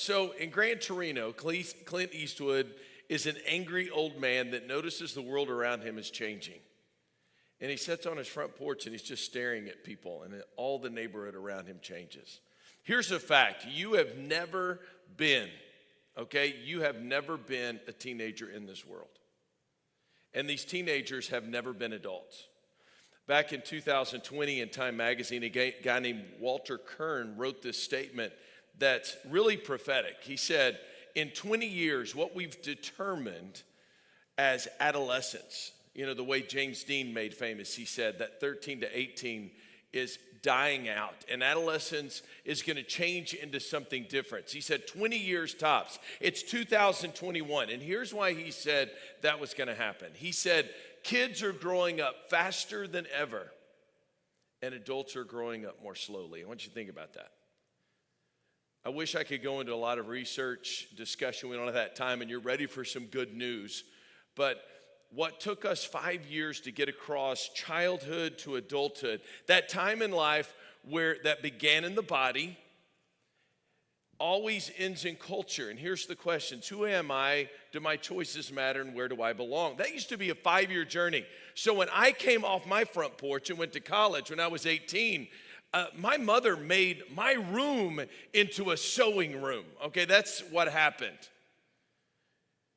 So in Gran Torino, Clint Eastwood is an angry old man that notices the world around him is changing. And he sits on his front porch and he's just staring at people, and all the neighborhood around him changes. Here's a fact. You have never been a teenager in this world. And these teenagers have never been adults. Back in 2020 in Time magazine, a guy named Walter Kern wrote this statement that's really prophetic. He said, in 20 years, what we've determined as adolescents, the way James Dean made famous, he said that 13 to 18 is dying out, and adolescence is going to change into something different. He said 20 years tops. It's 2021, and here's why he said that was going to happen. He said kids are growing up faster than ever, and adults are growing up more slowly. I want you to think about that. I wish I could go into a lot of research discussion. We don't have that time, and you're ready for some good news. But what took us 5 years to get across childhood to adulthood, that time in life where that began in the body, always ends in culture. And here's the questions. Who am I? Do my choices matter? And where do I belong? That used to be a 5-year journey. So when I came off my front porch and went to college when I was 18, my mother made my room into a sewing room. Okay, that's what happened.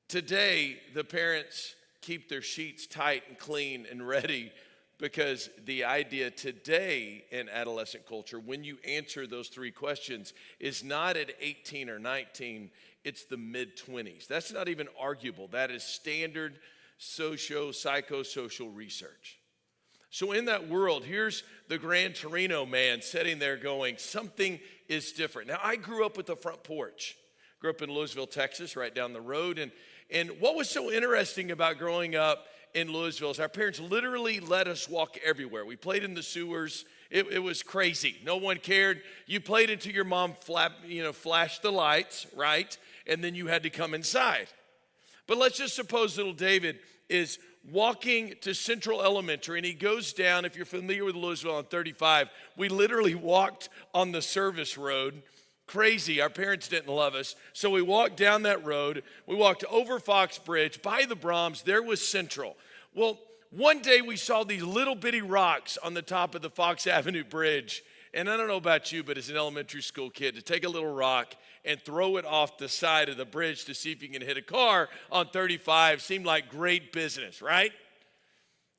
Today, the parents keep their sheets tight and clean and ready, because the idea today in adolescent culture, when you answer those 3 questions, is not at 18 or 19, it's the mid-20s. That's not even arguable. That is standard psychosocial research. So in that world, here's the Gran Torino man sitting there going, something is different. Now, I grew up with the front porch. Grew up in Louisville, Texas, right down the road. And what was so interesting about growing up in Louisville is our parents literally let us walk everywhere. We played in the sewers. It was crazy. No one cared. You played until your mom flashed the lights, right? And then you had to come inside. But let's just suppose little David is walking to Central Elementary, and he goes down, if you're familiar with Louisville, on 35. We literally walked on the service road. Crazy. Our parents didn't love us. So we walked down that road. We walked over Fox Bridge, by the Brahms. There was Central. Well, one day we saw these little bitty rocks on the top of the Fox Avenue Bridge. And I don't know about you, but as an elementary school kid, to take a little rock and throw it off the side of the bridge to see if you can hit a car on 35 seemed like great business, right?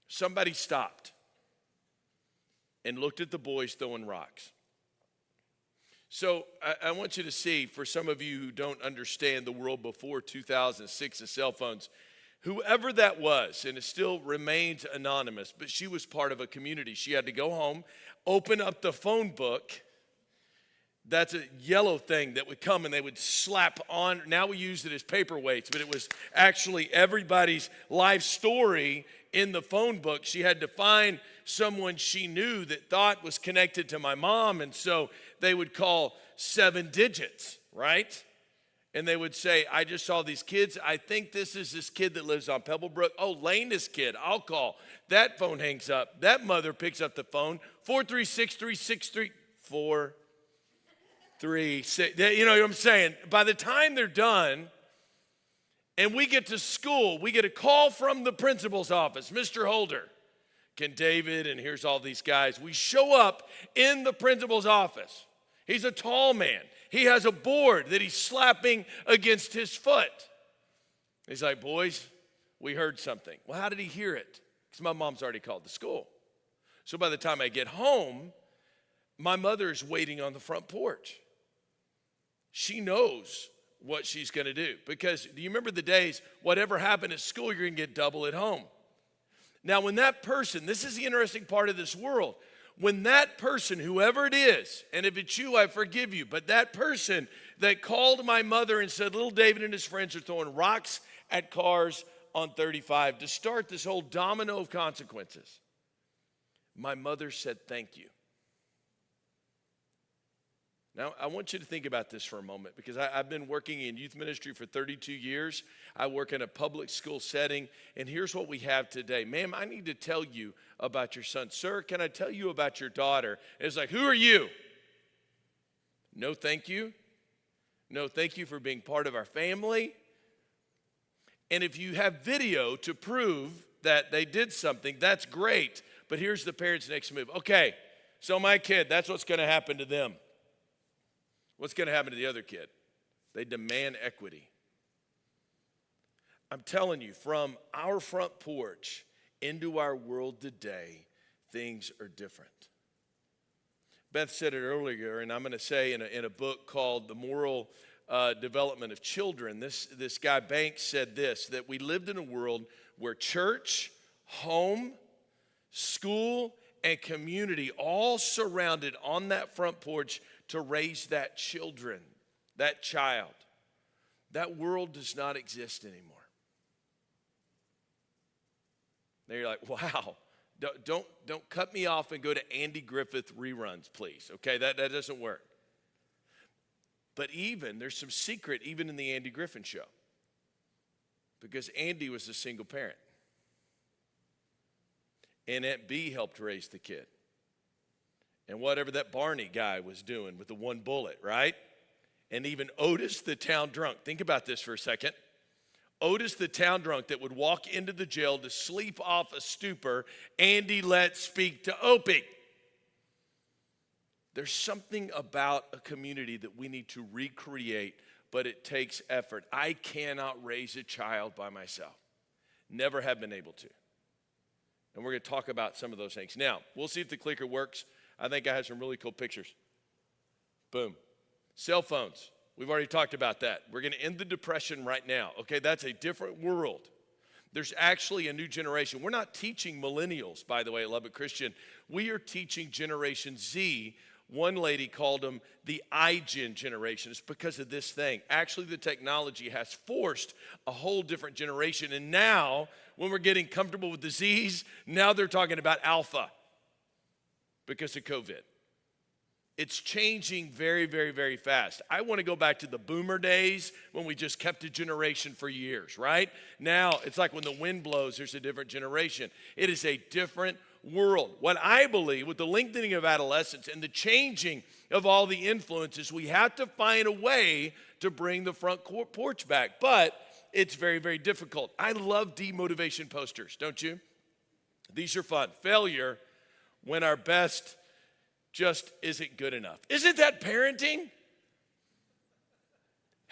Somebody stopped and looked at the boys throwing rocks. So I want you to see, for some of you who don't understand the world before 2006 and cell phones, whoever that was, and it still remains anonymous, but she was part of a community. She had to go home, open up the phone book. That's a yellow thing that would come and they would slap on. Now we use it as paperweights, but it was actually everybody's life story in the phone book. She had to find someone she knew that thought was connected to my mom, and so they would call 7 digits, right? And they would say, I just saw these kids. I think this is this kid that lives on Pebblebrook. Oh, Lena's kid. I'll call. That phone hangs up. That mother picks up the phone. 436-363. 436. You know what I'm saying? By the time they're done and we get to school, we get a call from the principal's office. Mr. Holder, can David, and here's all these guys. We show up in the principal's office. He's a tall man. He has a board that he's slapping against his foot. He's like, boys, we heard something. Well, how did he hear it? Because my mom's already called the school. So by the time I get home, my mother is waiting on the front porch. She knows what she's going to do. Because do you remember the days, whatever happened at school, you're going to get double at home. Now, when that person, this is the interesting part of this world, when that person, whoever it is, and if it's you, I forgive you, but that person that called my mother and said, little David and his friends are throwing rocks at cars on 35 to start this whole domino of consequences, my mother said, thank you. Now, I want you to think about this for a moment, because I've been working in youth ministry for 32 years. I work in a public school setting, and here's what we have today. Ma'am, I need to tell you about your son. Sir, can I tell you about your daughter? And it's like, who are you? No, thank you. No, thank you for being part of our family. And if you have video to prove that they did something, that's great. But here's the parent's next move. Okay, so my kid, that's what's going to happen to them. What's going to happen to the other kid? They demand equity. I'm telling you, from our front porch into our world today, things are different. Beth said it earlier, and I'm going to say in a book called The Moral Development of Children, this guy Banks said this, that we lived in a world where church, home, school, and community all surrounded on that front porch to raise that child. That world does not exist anymore. Now you're like, wow, don't cut me off and go to Andy Griffith reruns, please. Okay, that doesn't work. But there's some secret even in the Andy Griffin show. Because Andy was a single parent. And N.A.P helped raise the kid. And whatever that Barney guy was doing with the one bullet, right? And even Otis, the town drunk. Think about this for a second. Otis, the town drunk that would walk into the jail to sleep off a stupor, Andy let speak to Opie. There's something about a community that we need to recreate, but it takes effort. I cannot raise a child by myself. Never have been able to. And we're going to talk about some of those things. Now, we'll see if the clicker works. I think I have some really cool pictures. Boom. Cell phones. We've already talked about that. We're going to end the depression right now. Okay, that's a different world. There's actually a new generation. We're not teaching millennials, by the way, at Lubbock Christian. We are teaching Generation Z. One lady called them the iGen generation. It's because of this thing. Actually, the technology has forced a whole different generation. And now, when we're getting comfortable with the Zs, now they're talking about alpha because of COVID. It's changing very, very, very fast. I want to go back to the boomer days when we just kept a generation for years, right? Now, it's like when the wind blows, there's a different generation. It is a different world. What I believe with the lengthening of adolescence and the changing of all the influences, we have to find a way to bring the front porch back. But it's very, very difficult. I love demotivation posters, don't you? These are fun. Failure when our best just isn't good enough. Isn't that parenting?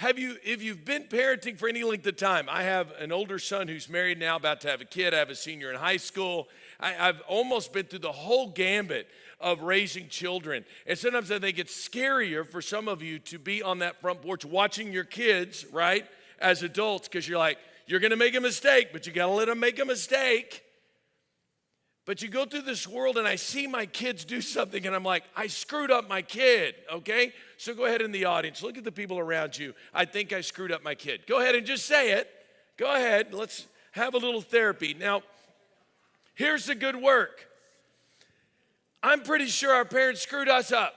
If you've been parenting for any length of time, I have an older son who's married now, about to have a kid. I have a senior in high school. I've almost been through the whole gambit of raising children. And sometimes I think it's scarier for some of you to be on that front porch watching your kids, right, as adults, because you're like, you're going to make a mistake, but you got to let them make a mistake. But you go through this world and I see my kids do something and I'm like, I screwed up my kid, okay? So go ahead in the audience. Look at the people around you. I think I screwed up my kid. Go ahead and just say it. Go ahead. Let's have a little therapy. Now, here's the good work. I'm pretty sure our parents screwed us up.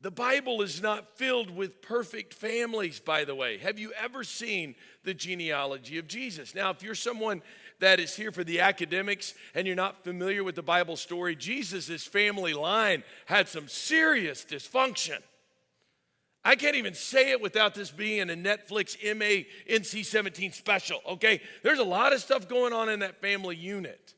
The Bible is not filled with perfect families, by the way. Have you ever seen the genealogy of Jesus? Now, if you're someone that is here for the academics and you're not familiar with the Bible story, Jesus' family line had some serious dysfunction. I can't even say it without this being a Netflix MA NC-17 special, okay? There's a lot of stuff going on in that family unit.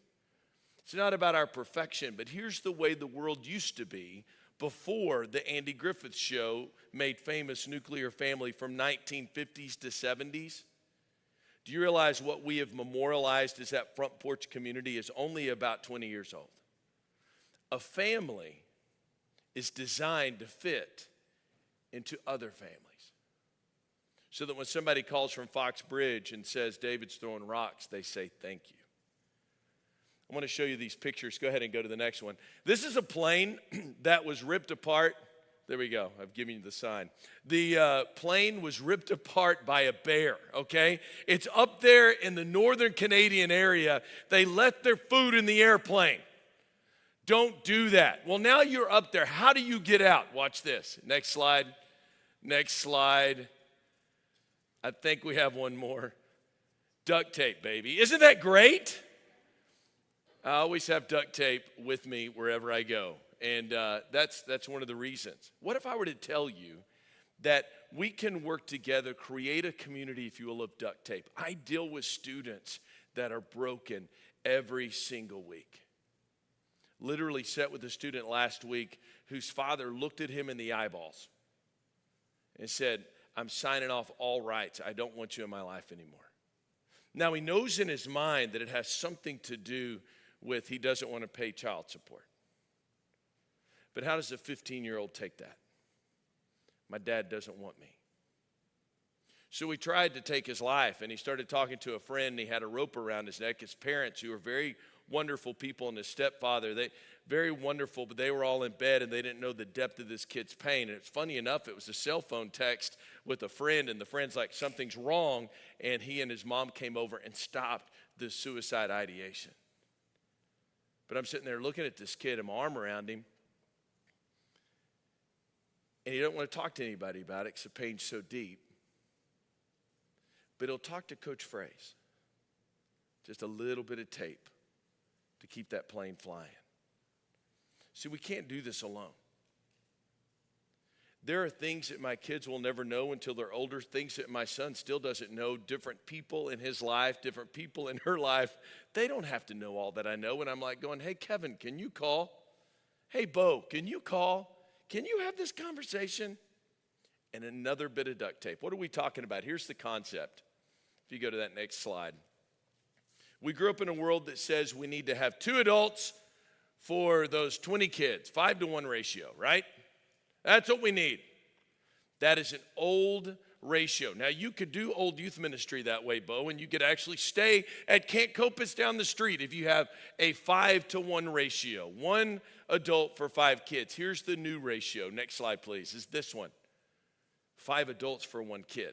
It's not about our perfection, but here's the way the world used to be before the Andy Griffith show made famous nuclear family from 1950s to 70s. Do you realize what we have memorialized as that front porch community is only about 20 years old? A family is designed to fit into other families. So that when somebody calls from Fox Bridge and says, David's throwing rocks, they say, thank you. I want to show you these pictures. Go ahead and go to the next one. This is a plane that was ripped apart. There we go. I've given you the sign. The plane was ripped apart by a bear, okay? It's up there in the northern Canadian area. They left their food in the airplane. Don't do that. Well, now you're up there. How do you get out? Watch this. Next slide. Next slide. I think we have one more. Duct tape, baby. Isn't that great? I always have duct tape with me wherever I go. And that's one of the reasons. What if I were to tell you that we can work together, create a community, if you will, of duct tape. I deal with students that are broken every single week. Literally sat with a student last week whose father looked at him in the eyeballs and said, I'm signing off all rights. I don't want you in my life anymore. Now, he knows in his mind that it has something to do with he doesn't want to pay child support. But how does a 15-year-old take that? My dad doesn't want me. So we tried to take his life, and he started talking to a friend, and he had a rope around his neck. His parents, who were very wonderful people, and his stepfather, they very wonderful, but they were all in bed, and they didn't know the depth of this kid's pain. And it's funny enough, it was a cell phone text with a friend, and the friend's like, something's wrong, and he and his mom came over and stopped the suicide ideation. But I'm sitting there looking at this kid, and my arm around him, and he don't want to talk to anybody about it because the pain's so deep. But he'll talk to Coach Fraze. Just a little bit of tape to keep that plane flying. See, we can't do this alone. There are things that my kids will never know until they're older, things that my son still doesn't know, different people in his life, different people in her life. They don't have to know all that I know. And I'm like going, hey, Kevin, can you call? Hey, Bo, can you call? Can you have this conversation? And another bit of duct tape. What are we talking about? Here's the concept. If you go to that next slide. We grew up in a world that says we need to have 2 adults for those 20 kids, 5-to-1 ratio, right? That's what we need. That is an old ratio. Now, you could do old youth ministry that way, Bo, and you could actually stay at Camp Copus down the street if you have a 5-to-1 ratio, 1 adult for 5 kids. Here's the new ratio. Next slide, please, is this one. 5 adults for 1 kid.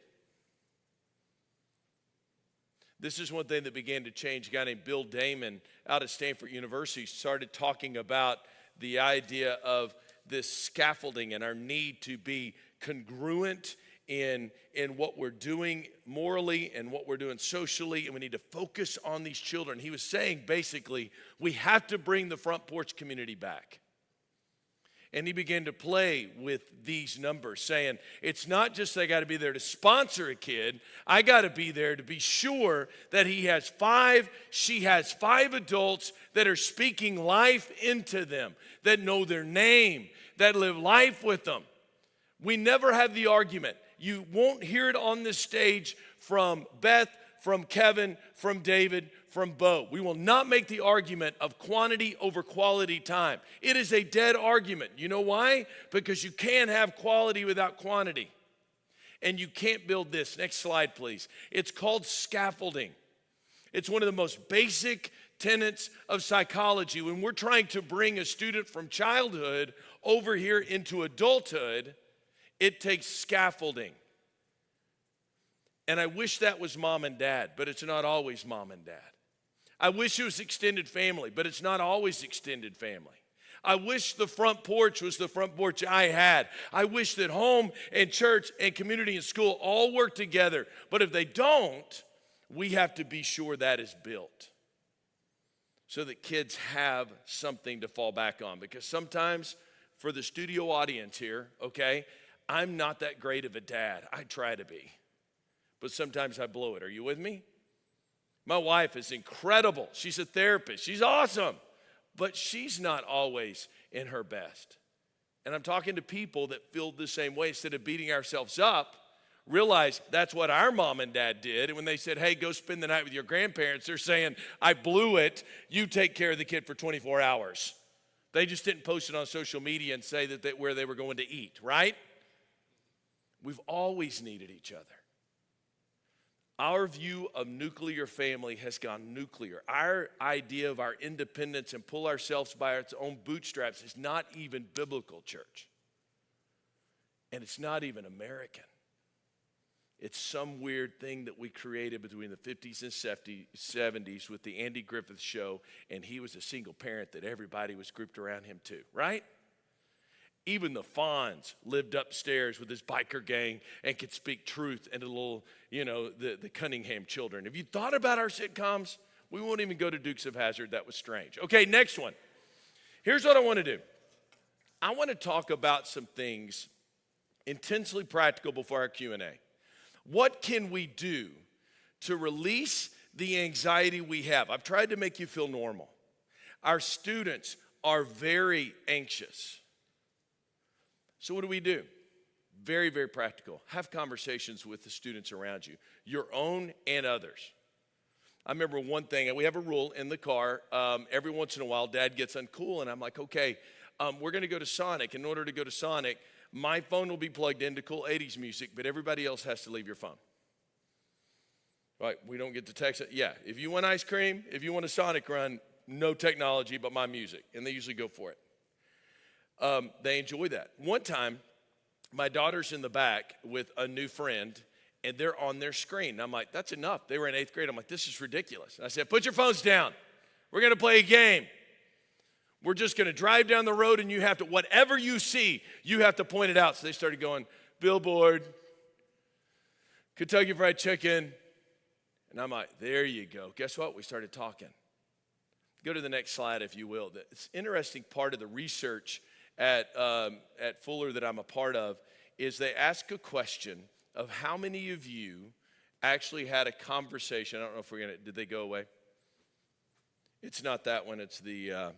This is one thing that began to change. A guy named Bill Damon out of Stanford University started talking about the idea of this scaffolding and our need to be congruent in what we're doing morally and what we're doing socially, and we need to focus on these children. He was saying basically we have to bring the front porch community back. And he began to play with these numbers, saying, it's not just I got to be there to sponsor a kid. I got to be there to be sure that she has 5 adults that are speaking life into them, that know their name, that live life with them. We never have the argument. You won't hear it on this stage from Beth, from Kevin, from David, from Bo. We will not make the argument of quantity over quality time. It is a dead argument. You know why? Because you can't have quality without quantity. And you can't build this. Next slide, please. It's called scaffolding. It's one of the most basic tenets of psychology. When we're trying to bring a student from childhood over here into adulthood, it takes scaffolding. And I wish that was mom and dad, but it's not always mom and dad. I wish it was extended family, but it's not always extended family. I wish the front porch was the front porch I had. I wish that home and church and community and school all work together. But if they don't, we have to be sure that is built so that kids have something to fall back on. Because sometimes for the studio audience here, okay, I'm not that great of a dad. I try to be. But sometimes I blow it. Are you with me? My wife is incredible. She's a therapist. She's awesome. But she's not always in her best. And I'm talking to people that feel the same way. Instead of beating ourselves up, realize that's what our mom and dad did. And when they said, hey, go spend the night with your grandparents, they're saying, I blew it. You take care of the kid for 24 hours. They just didn't post it on social media and say that where they were going to eat, right? We've always needed each other. Our view of nuclear family has gone nuclear. Our idea of our independence and pull ourselves by our own bootstraps is not even biblical, church. And it's not even American. It's some weird thing that we created between the 50s and 70s with the Andy Griffith Show, and he was a single parent that everybody was grouped around him too, right? Even the Fonz lived upstairs with his biker gang and could speak truth into little, the Cunningham children. Have you thought about our sitcoms? We won't even go to Dukes of Hazzard. That was strange. Okay, next one. Here's what I want to do. I want to talk about some things Intensely practical before our Q&A. What can we do to release the anxiety we have? I've tried to make you feel normal. Our students are very anxious. So what do? Very, very practical. Have conversations with the students around you, your own and others. I remember one thing, and we have a rule in the car. Every once in a while, Dad gets uncool, and I'm like, okay, we're going to go to Sonic. In order to go to Sonic, my phone will be plugged into cool 80s music, but everybody else has to leave your phone. Right, we don't get to text it. Yeah, if you want ice cream, if you want a Sonic run, no technology but my music, and they usually go for it. They enjoy that. One time, my daughter's in the back with a new friend, and they're on their screen. And I'm like, that's enough. They were in 8th grade. I'm like, this is ridiculous. And I said, put your phones down. We're going to play a game. We're just going to drive down the road, and you have to, whatever you see, you have to point it out. So they started going, billboard, Kentucky Fried Chicken. And I'm like, there you go. Guess what? We started talking. Go to the next slide, if you will. It's an interesting part of the research at Fuller that I'm a part of is they ask a question of how many of you actually had a conversation. I don't know if did they go away? It's not that one. It's the,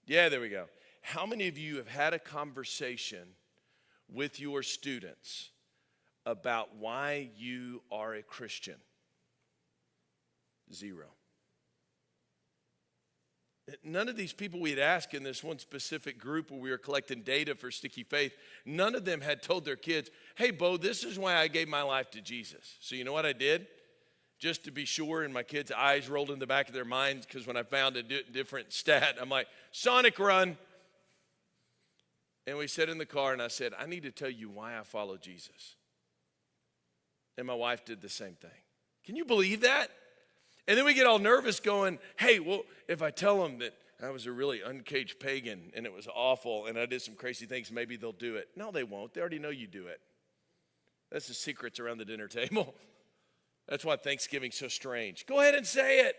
yeah, there we go. How many of you have had a conversation with your students about why you are a Christian? 0. None of these people we had asked in this one specific group where we were collecting data for Sticky Faith, none of them had told their kids, hey, Bo, this is why I gave my life to Jesus. So you know what I did? Just to be sure, and my kids' eyes rolled in the back of their minds because when I found a different stat, I'm like, Sonic run. And we sat in the car, and I said, I need to tell you why I follow Jesus. And my wife did the same thing. Can you believe that? And then we get all nervous going, hey, well, if I tell them that I was a really uncaged pagan and it was awful and I did some crazy things, maybe they'll do it. No, they won't. They already know you do it. That's the secrets around the dinner table. That's why Thanksgiving's so strange. Go ahead and say it.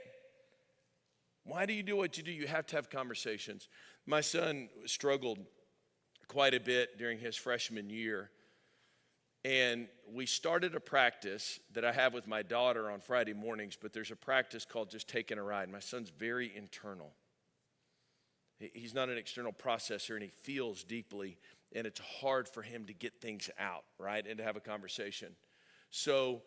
Why do you do what you do? You have to have conversations. My son struggled quite a bit during his freshman year. And we started a practice that I have with my daughter on Friday mornings, but there's a practice called just taking a ride. My son's very internal. He's not an external processor, and he feels deeply, and it's hard for him to get things out, right, and to have a conversation. So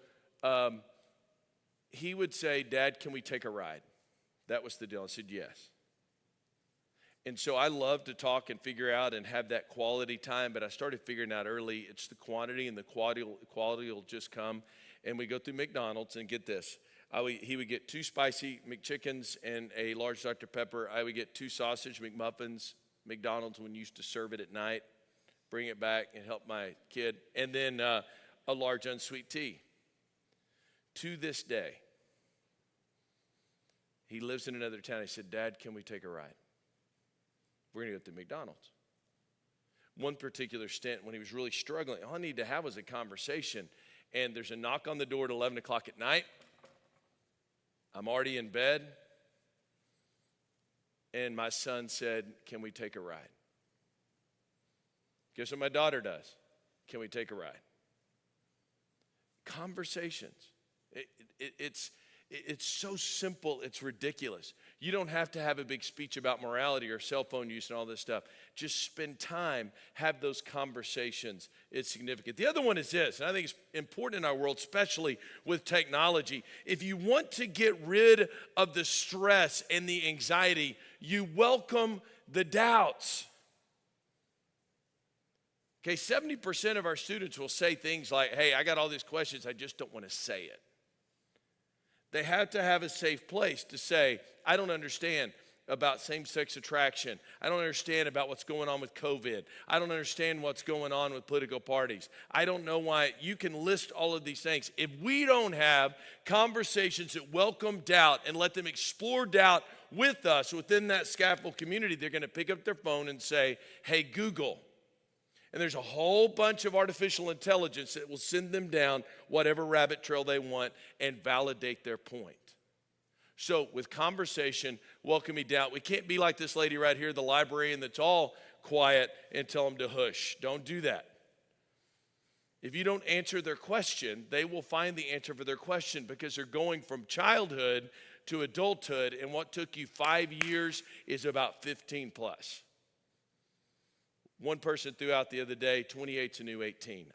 he would say, Dad, can we take a ride? That was the deal. I said, yes. And so I love to talk and figure out and have that quality time, but I started figuring out early it's the quantity, and the quality will just come. And we go through McDonald's, and get this. He would get 2 spicy McChickens and a large Dr. Pepper. I would get 2 sausage McMuffins. McDonald's, when you used to serve it at night, bring it back and help my kid. And then a large unsweet tea. To this day, he lives in another town. He said, Dad, can we take a ride? We're going to go to McDonald's. One particular stint when he was really struggling, all I needed to have was a conversation. And there's a knock on the door at 11 o'clock at night. I'm already in bed. And my son said, can we take a ride? Guess what my daughter does? Can we take a ride? Conversations. It's so simple, it's ridiculous. You don't have to have a big speech about morality or cell phone use and all this stuff. Just spend time, have those conversations. It's significant. The other one is this, and I think it's important in our world, especially with technology. If you want to get rid of the stress and the anxiety, you welcome the doubts. Okay, 70% of our students will say things like, hey, I got all these questions, I just don't want to say it. They have to have a safe place to say, I don't understand about same-sex attraction. I don't understand about what's going on with COVID. I don't understand what's going on with political parties. I don't know why. You can list all of these things. If we don't have conversations that welcome doubt and let them explore doubt with us within that scaffold community, they're going to pick up their phone and say, hey, Google. And there's a whole bunch of artificial intelligence that will send them down whatever rabbit trail they want and validate their point. So with conversation, welcoming doubt. We can't be like this lady right here, the librarian that's all quiet, and tell them to hush. Don't do that. If you don't answer their question, they will find the answer for their question because they're going from childhood to adulthood, and what took you 5 years is about 15 plus. One person threw out the other day, 28's a new 18.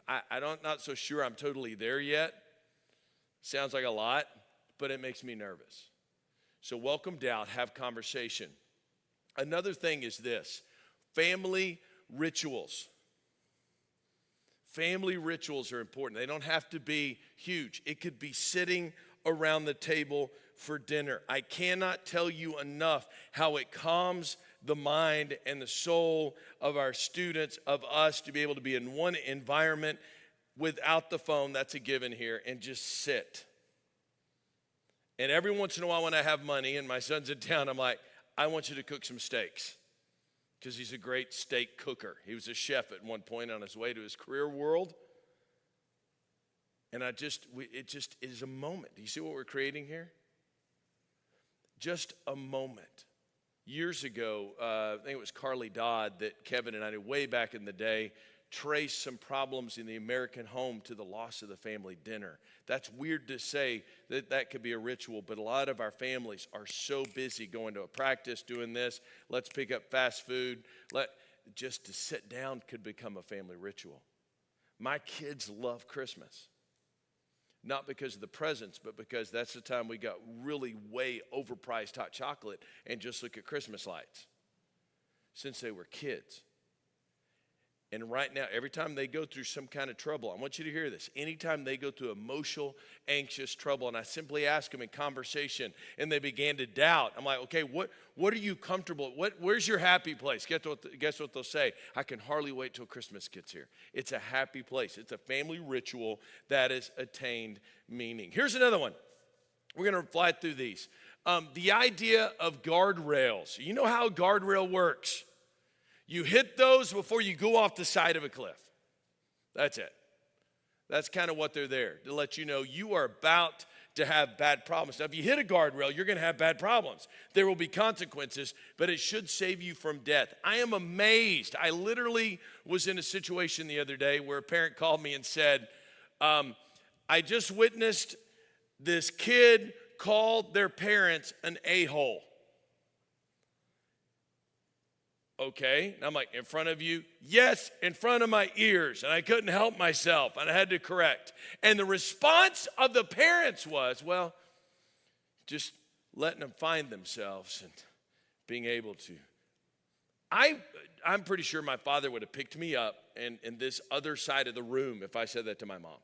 Not so sure I'm totally there yet. Sounds like a lot, but it makes me nervous. So welcome doubt, have conversation. Another thing is this, family rituals. Family rituals are important. They don't have to be huge. It could be sitting around the table for dinner. I cannot tell you enough how it calms the mind and the soul of our students, of us, to be able to be in one environment without the phone. That's a given here, and just sit. And every once in a while when I have money and my son's in town, I'm like, I want you to cook some steaks, because he's a great steak cooker. He was a chef at one point on his way to his career world. And it just is a moment. Do you see what we're creating here? Just a moment. Years ago, I think it was Carly Dodd that Kevin and I knew way back in the day, traced some problems in the American home to the loss of the family dinner. That's weird to say that could be a ritual, but a lot of our families are so busy going to a practice, doing this, let's pick up fast food. Just to sit down could become a family ritual. My kids love Christmas. Not because of the presents, but because that's the time we got really way overpriced hot chocolate and just look at Christmas lights since they were kids. And right now, every time they go through some kind of trouble, I want you to hear this. Anytime they go through emotional, anxious trouble, and I simply ask them in conversation, and they began to doubt, I'm like, okay, what are you comfortable? Where's your happy place? Guess what they'll say? I can hardly wait till Christmas gets here. It's a happy place. It's a family ritual that has attained meaning. Here's another one. We're going to fly through these. The idea of guardrails. You know how a guardrail works. You hit those before you go off the side of a cliff. That's it. That's kind of what they're there, to let you know you are about to have bad problems. Now, if you hit a guardrail, you're going to have bad problems. There will be consequences, but it should save you from death. I am amazed. I literally was in a situation the other day where a parent called me and said, I just witnessed this kid called their parents an a-hole. Okay, and I'm like, in front of you? Yes, in front of my ears, and I couldn't help myself, and I had to correct. And the response of the parents was, well, just letting them find themselves and being able to. I'm pretty sure my father would have picked me up in this other side of the room if I said that to my mom.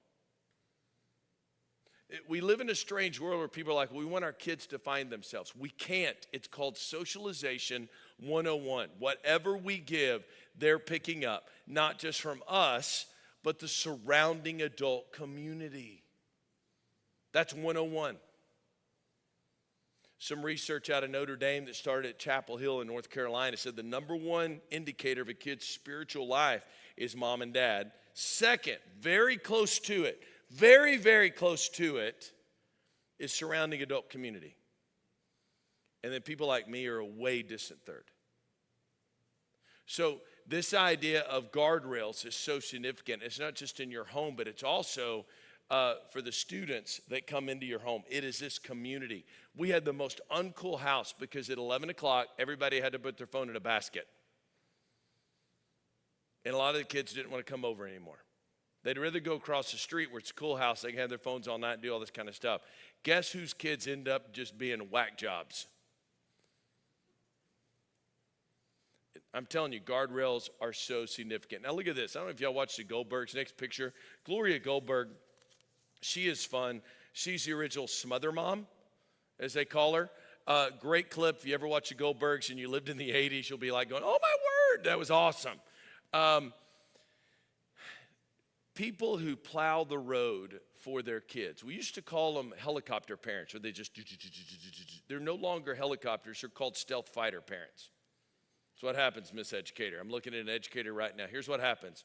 We live in a strange world where people are like, we want our kids to find themselves. We can't. It's called socialization 101. Whatever we give, they're picking up, not just from us, but the surrounding adult community. That's 101. Some research out of Notre Dame that started at Chapel Hill in North Carolina said the number one indicator of a kid's spiritual life is mom and dad. Second, very close to it, very, very close to it, is surrounding adult community. And then people like me are a way distant third. So this idea of guardrails is so significant. It's not just in your home, but it's also for the students that come into your home. It is this community. We had the most uncool house because at 11 o'clock, everybody had to put their phone in a basket. And a lot of the kids didn't want to come over anymore. They'd rather go across the street where it's a cool house. They can have their phones all night and do all this kind of stuff. Guess whose kids end up just being whack jobs? I'm telling you, guardrails are so significant. Now look at this. I don't know if y'all watched the Goldbergs. Next picture, Gloria Goldberg. She is fun. She's the original Smother Mom, as they call her. Great clip. If you ever watch the Goldbergs and you lived in the 80s, you'll be like going, oh my word, that was awesome. People who plow the road for their kids. We used to call them helicopter parents, where they just, they're no longer helicopters. They're called stealth fighter parents. That's what happens, Miss Educator. I'm looking at an educator right now. Here's what happens.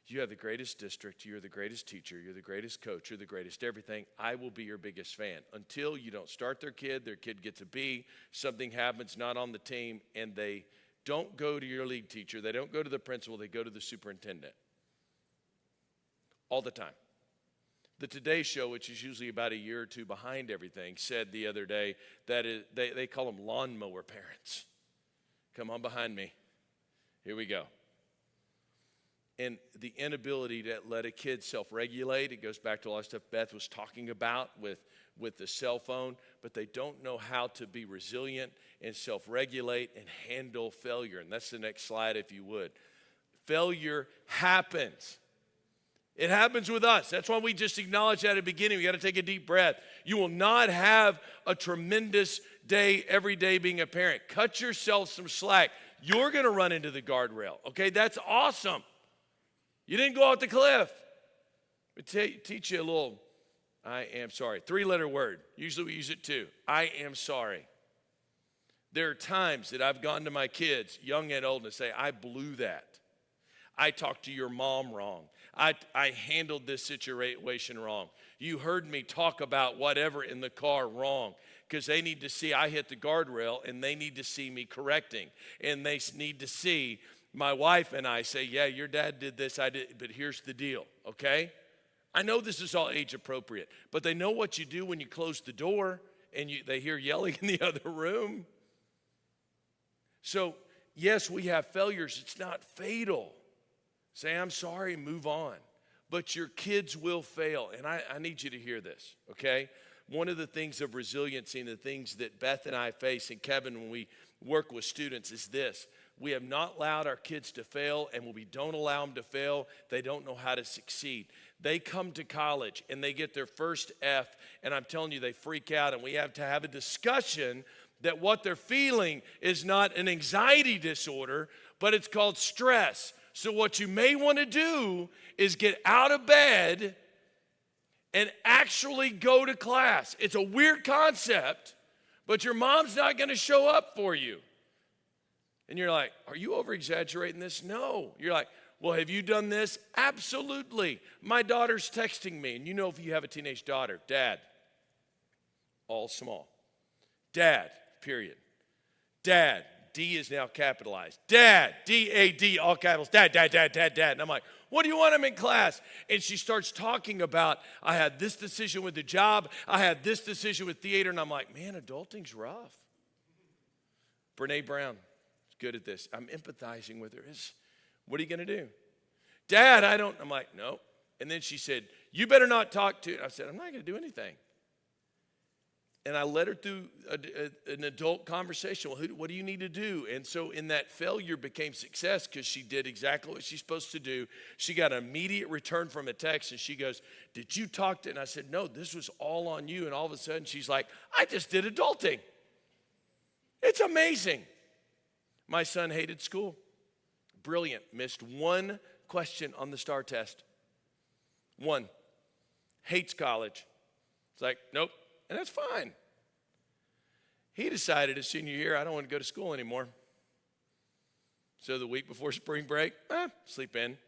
You have the greatest district. You're the greatest teacher. You're the greatest coach. You're the greatest everything. I will be your biggest fan. Until you don't start their kid gets a B, something happens not on the team, and they don't go to your lead teacher. They don't go to the principal. They go to the superintendent. all the time. The Today Show, which is usually about a year or two behind everything, said the other day that they call them lawnmower parents. Come on behind me. Here we go. And the inability to let a kid self-regulate, it goes back to a lot of stuff Beth was talking about with the cell phone, but they don't know how to be resilient and self-regulate and handle failure. And that's the next slide, if you would. Failure happens. It happens with us. That's why we just acknowledge that at the beginning. We got to take a deep breath. You will not have a tremendous day every day being a parent. Cut yourself some slack. You're going to run into the guardrail, okay? That's awesome. You didn't go off the cliff. Teach you a little, I am sorry. 3-letter word. Usually we use it too. I am sorry. There are times that I've gone to my kids, young and old, and say, I blew that. I talked to your mom wrong. I handled this situation wrong. You heard me talk about whatever in the car wrong, because they need to see I hit the guardrail, and they need to see me correcting. And they need to see my wife and I say, yeah, your dad did this, I did, but here's the deal, okay? I know this is all age appropriate, but they know what you do when you close the door and they hear yelling in the other room. So, yes, we have failures. It's not fatal. Say, I'm sorry, move on. But your kids will fail, and I need you to hear this, okay? One of the things of resiliency and the things that Beth and I face, and Kevin, when we work with students, is this. We have not allowed our kids to fail, and when we don't allow them to fail, they don't know how to succeed. They come to college, and they get their first F, and I'm telling you, they freak out, and we have to have a discussion that what they're feeling is not an anxiety disorder, but it's called stress. So what you may want to do is get out of bed and actually go to class. It's a weird concept, but your mom's not going to show up for you. And you're like, are you over-exaggerating this? No. You're like, well, have you done this? Absolutely. My daughter's texting me. And you know if you have a teenage daughter, Dad, all small. Dad, period. Dad, D is now capitalized. Dad, D-A-D, all capitals. Dad. And I'm like, what do you want him in class? And she starts talking about, I had this decision with the job. I had this decision with theater. And I'm like, man, adulting's rough. Brene Brown. Good at this. I'm empathizing with her. What are you going to do? Dad, I'm like, no. And then she said, you better not talk to. I said, I'm not going to do anything. And I led her through an adult conversation. Well, what do you need to do? And so in that, failure became success because she did exactly what she's supposed to do. She got an immediate return from a text, and she goes, did you talk to? And I said, no, this was all on you. And all of a sudden, she's like, I just did adulting. It's amazing. My son hated school. Brilliant. Missed one question on the STAR test. One. Hates college. It's like, nope. And that's fine. He decided his senior year, I don't want to go to school anymore. So the week before spring break, sleep in.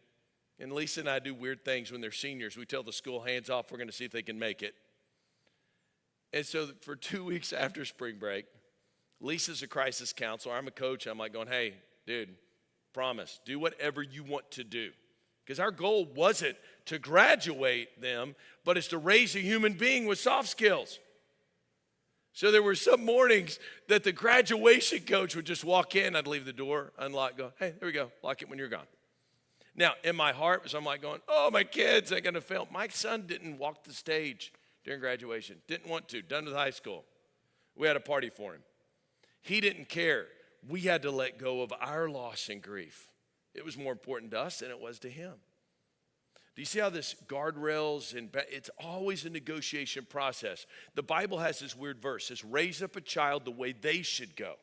And Lisa and I do weird things when they're seniors. We tell the school, hands off, we're going to see if they can make it. And so for 2 weeks after spring break, Lisa's a crisis counselor. I'm a coach. I'm like going, hey, dude, promise, do whatever you want to do. Because our goal wasn't to graduate them, but it's to raise a human being with soft skills. So there were some mornings that the graduation coach would just walk in. I'd leave the door, unlock, go, hey, there we go. Lock it when you're gone. Now, in my heart, I'm like going, oh, my kids are going to fail. My son didn't walk the stage during graduation. Didn't want to. Done with high school. We had a party for him. He didn't care. We had to let go of our loss and grief. It was more important to us than it was to him. Do you see how this guardrails, and it's always a negotiation process. The Bible has this weird verse. It says, raise up a child the way they should go.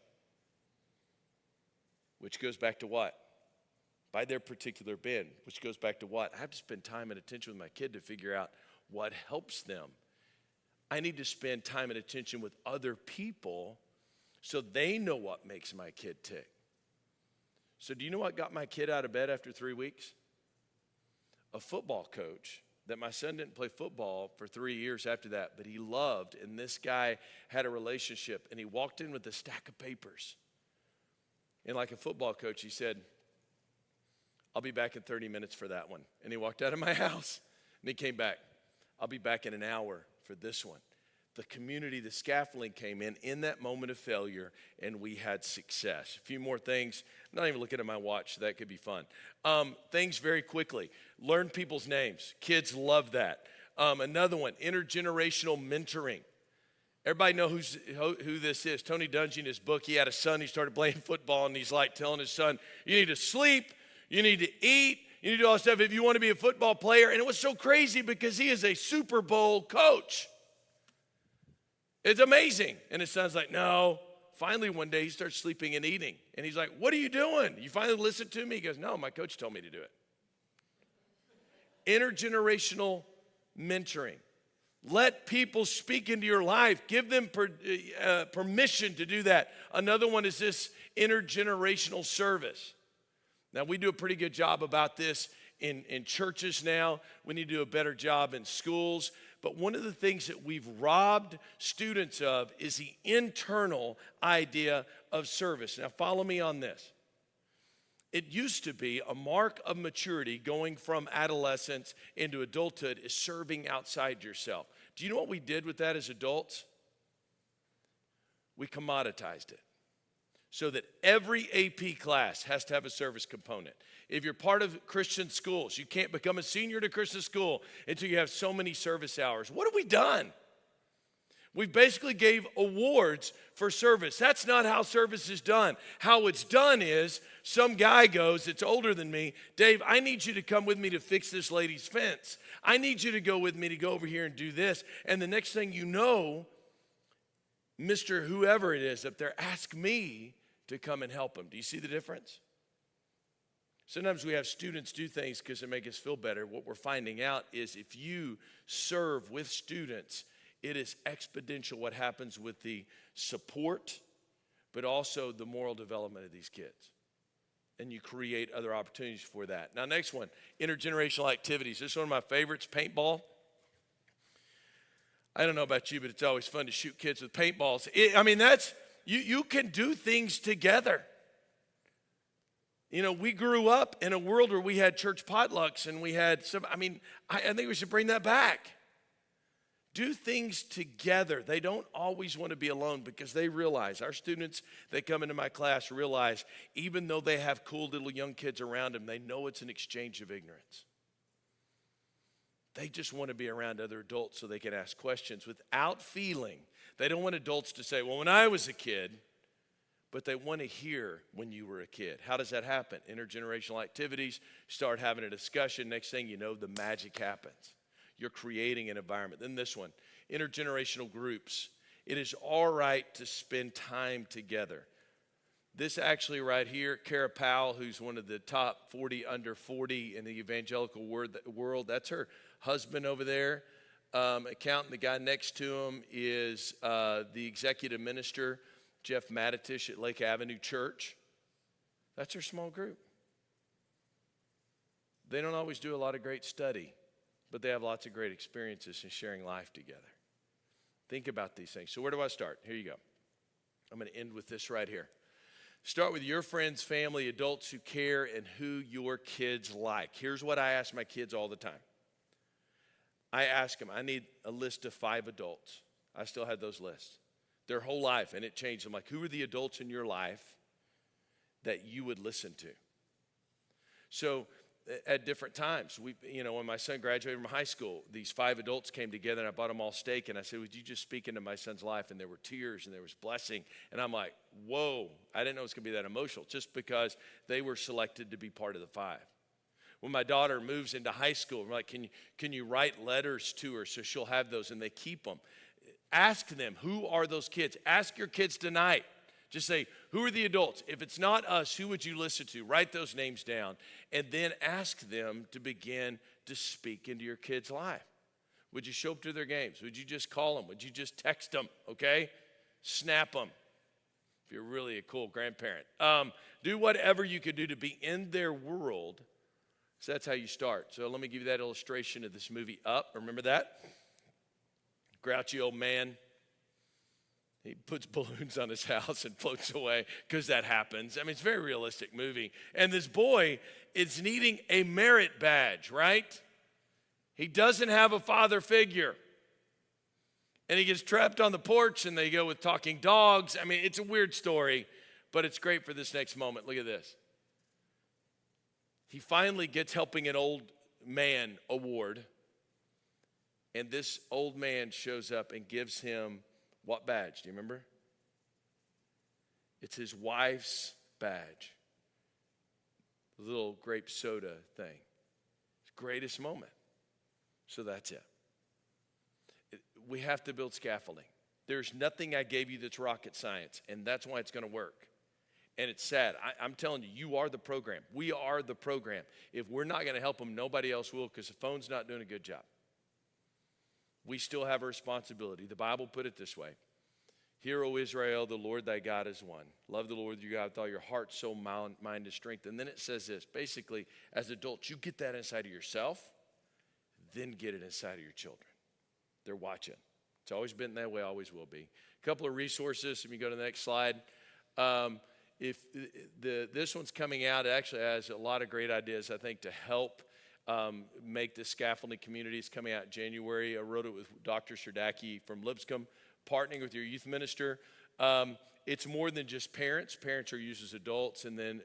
Which goes back to what? By their particular bend. Which goes back to what? I have to spend time and attention with my kid to figure out what helps them. I need to spend time and attention with other people so they know what makes my kid tick. So do you know what got my kid out of bed after 3 weeks? A football coach that my son didn't play football for 3 years after that, but he loved, and this guy had a relationship, and he walked in with a stack of papers. And like a football coach, he said, I'll be back in 30 minutes for that one. And he walked out of my house. And he came back. I'll be back in an hour for this one. The community, the scaffolding came in that moment of failure, and we had success. A few more things. I'm not even looking at my watch, so that could be fun. Things very quickly. Learn people's names. Kids love that. Another one, intergenerational mentoring. Everybody know who this is. Tony Dungy, in his book, he had a son, he started playing football, and he's like telling his son, you need to sleep, you need to eat, you need to do all this stuff if you want to be a football player. And it was so crazy because he is a Super Bowl coach. It's amazing. And his son's like, no. Finally, one day, he starts sleeping and eating. And he's like, what are you doing? You finally listen to me? He goes, no, my coach told me to do it. Intergenerational mentoring. Let people speak into your life. Give them permission to do that. Another one is this intergenerational service. Now, we do a pretty good job about this in churches now. We need to do a better job in schools. But one of the things that we've robbed students of is the internal idea of service. Now, follow me on this. It used to be a mark of maturity going from adolescence into adulthood is serving outside yourself. Do you know what we did with that as adults? We commoditized it so that every AP class has to have a service component. If you're part of Christian schools, you can't become a senior at a Christian school until you have so many service hours. What have we done? We basically gave awards for service. That's not how service is done. How it's done is some guy goes, it's older than me, Dave, I need you to come with me to fix this lady's fence. I need you to go with me to go over here and do this. And the next thing you know, Mr. Whoever it is up there, ask me to come and help him. Do you see the difference? Sometimes we have students do things because they make us feel better. What we're finding out is if you serve with students, it is exponential what happens with the support, but also the moral development of these kids. And you create other opportunities for that. Now, next one, intergenerational activities. This is one of my favorites, paintball. I don't know about you, but it's always fun to shoot kids with paintballs. You can do things together. You know, we grew up in a world where we had church potlucks and we had I think we should bring that back. Do things together. They don't always want to be alone because they realize, our students that come into my class realize, even though they have cool little young kids around them, they know it's an exchange of ignorance. They just want to be around other adults so they can ask questions without feeling. They don't want adults to say, well, when I was a kid, but they want to hear when you were a kid. How does that happen? Intergenerational activities, start having a discussion. Next thing you know, the magic happens. You're creating an environment. Then this one, intergenerational groups. It is all right to spend time together. This actually right here, Kara Powell, who's one of the top 40 under 40 in the evangelical world, that's her husband over there. Accountant, the guy next to him is the executive minister, Jeff Matitish at Lake Avenue Church. That's her small group. They don't always do a lot of great study, but they have lots of great experiences in sharing life together. Think about these things. So where do I start? Here you go. I'm going to end with this right here. Start with your friends, family, adults who care, and who your kids like. Here's what I ask my kids all the time. I ask them, I need a list of 5 adults. I still have those lists. Their whole life, and it changed. I'm like, who are the adults in your life that you would listen to? So at different times, when my son graduated from high school, these 5 adults came together, and I bought them all steak, and I said, would you just speak into my son's life? And there were tears, and there was blessing. And I'm like, whoa, I didn't know it was going to be that emotional, just because they were selected to be part of the 5. When my daughter moves into high school, we're like, can you write letters to her so she'll have those, and they keep them. Ask them, who are those kids? Ask your kids tonight. Just say, who are the adults? If it's not us, who would you listen to? Write those names down. And then ask them to begin to speak into your kid's life. Would you show up to their games? Would you just call them? Would you just text them, okay? Snap them if you're really a cool grandparent. Do whatever you could do to be in their world. So that's how you start. So let me give you that illustration of this movie, Up. Remember that? Grouchy old man. He puts balloons on his house and floats away because that happens. I mean, it's a very realistic movie. And this boy is needing a merit badge, right? He doesn't have a father figure. And he gets trapped on the porch, and they go with talking dogs. I mean, it's a weird story, but it's great for this next moment. Look at this. He finally gets Helping an Old Man award, and this old man shows up and gives him what badge? Do you remember? It's his wife's badge. The little grape soda thing. It's the greatest moment. So that's it. We have to build scaffolding. There's nothing I gave you that's rocket science, and that's why it's going to work. And it's sad. I'm telling you, you are the program. We are the program. If we're not going to help them, nobody else will, because the phone's not doing a good job. We still have a responsibility. The Bible put it this way. Hear, O Israel, the Lord thy God is one. Love the Lord your God with all your heart, soul, mind, and strength. And then it says this. Basically, as adults, you get that inside of yourself, then get it inside of your children. They're watching. It's always been that way, always will be. A couple of resources. If you go to the next slide. This one's coming out, it actually has a lot of great ideas, I think, to help make the scaffolding community. It's coming out in January. I wrote it with Dr. Serdacki from Lipscomb, partnering with your youth minister. It's more than just parents. Parents are used as adults. And then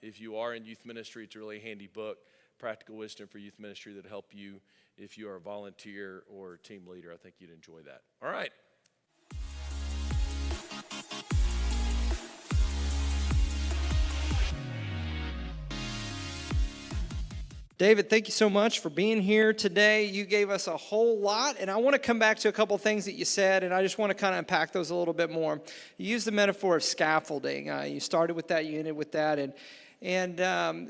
if you are in youth ministry, it's a really handy book, Practical Wisdom for Youth Ministry, that'll help you if you are a volunteer or team leader. I think you'd enjoy that. All right. David, thank you so much for being here today. You gave us a whole lot, and I want to come back to a couple of things that you said, and I just want to kind of unpack those a little bit more. You used the metaphor of scaffolding. You started with that, you ended with that, and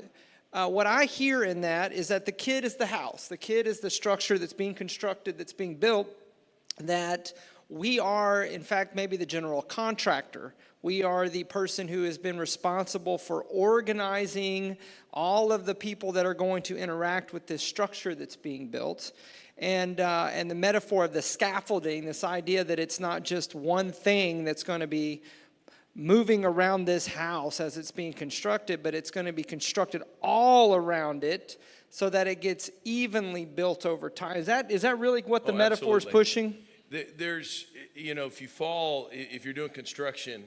what I hear in that is that the kid is the house. The kid is the structure that's being constructed, that's being built, that we are, in fact, maybe the general contractor. We are the person who has been responsible for organizing all of the people that are going to interact with this structure that's being built. And the metaphor of the scaffolding, this idea that it's not just one thing that's going to be moving around this house as it's being constructed, but it's going to be constructed all around it so that it gets evenly built over time. Is that really what the metaphor is pushing? There's, if you fall, if you're doing construction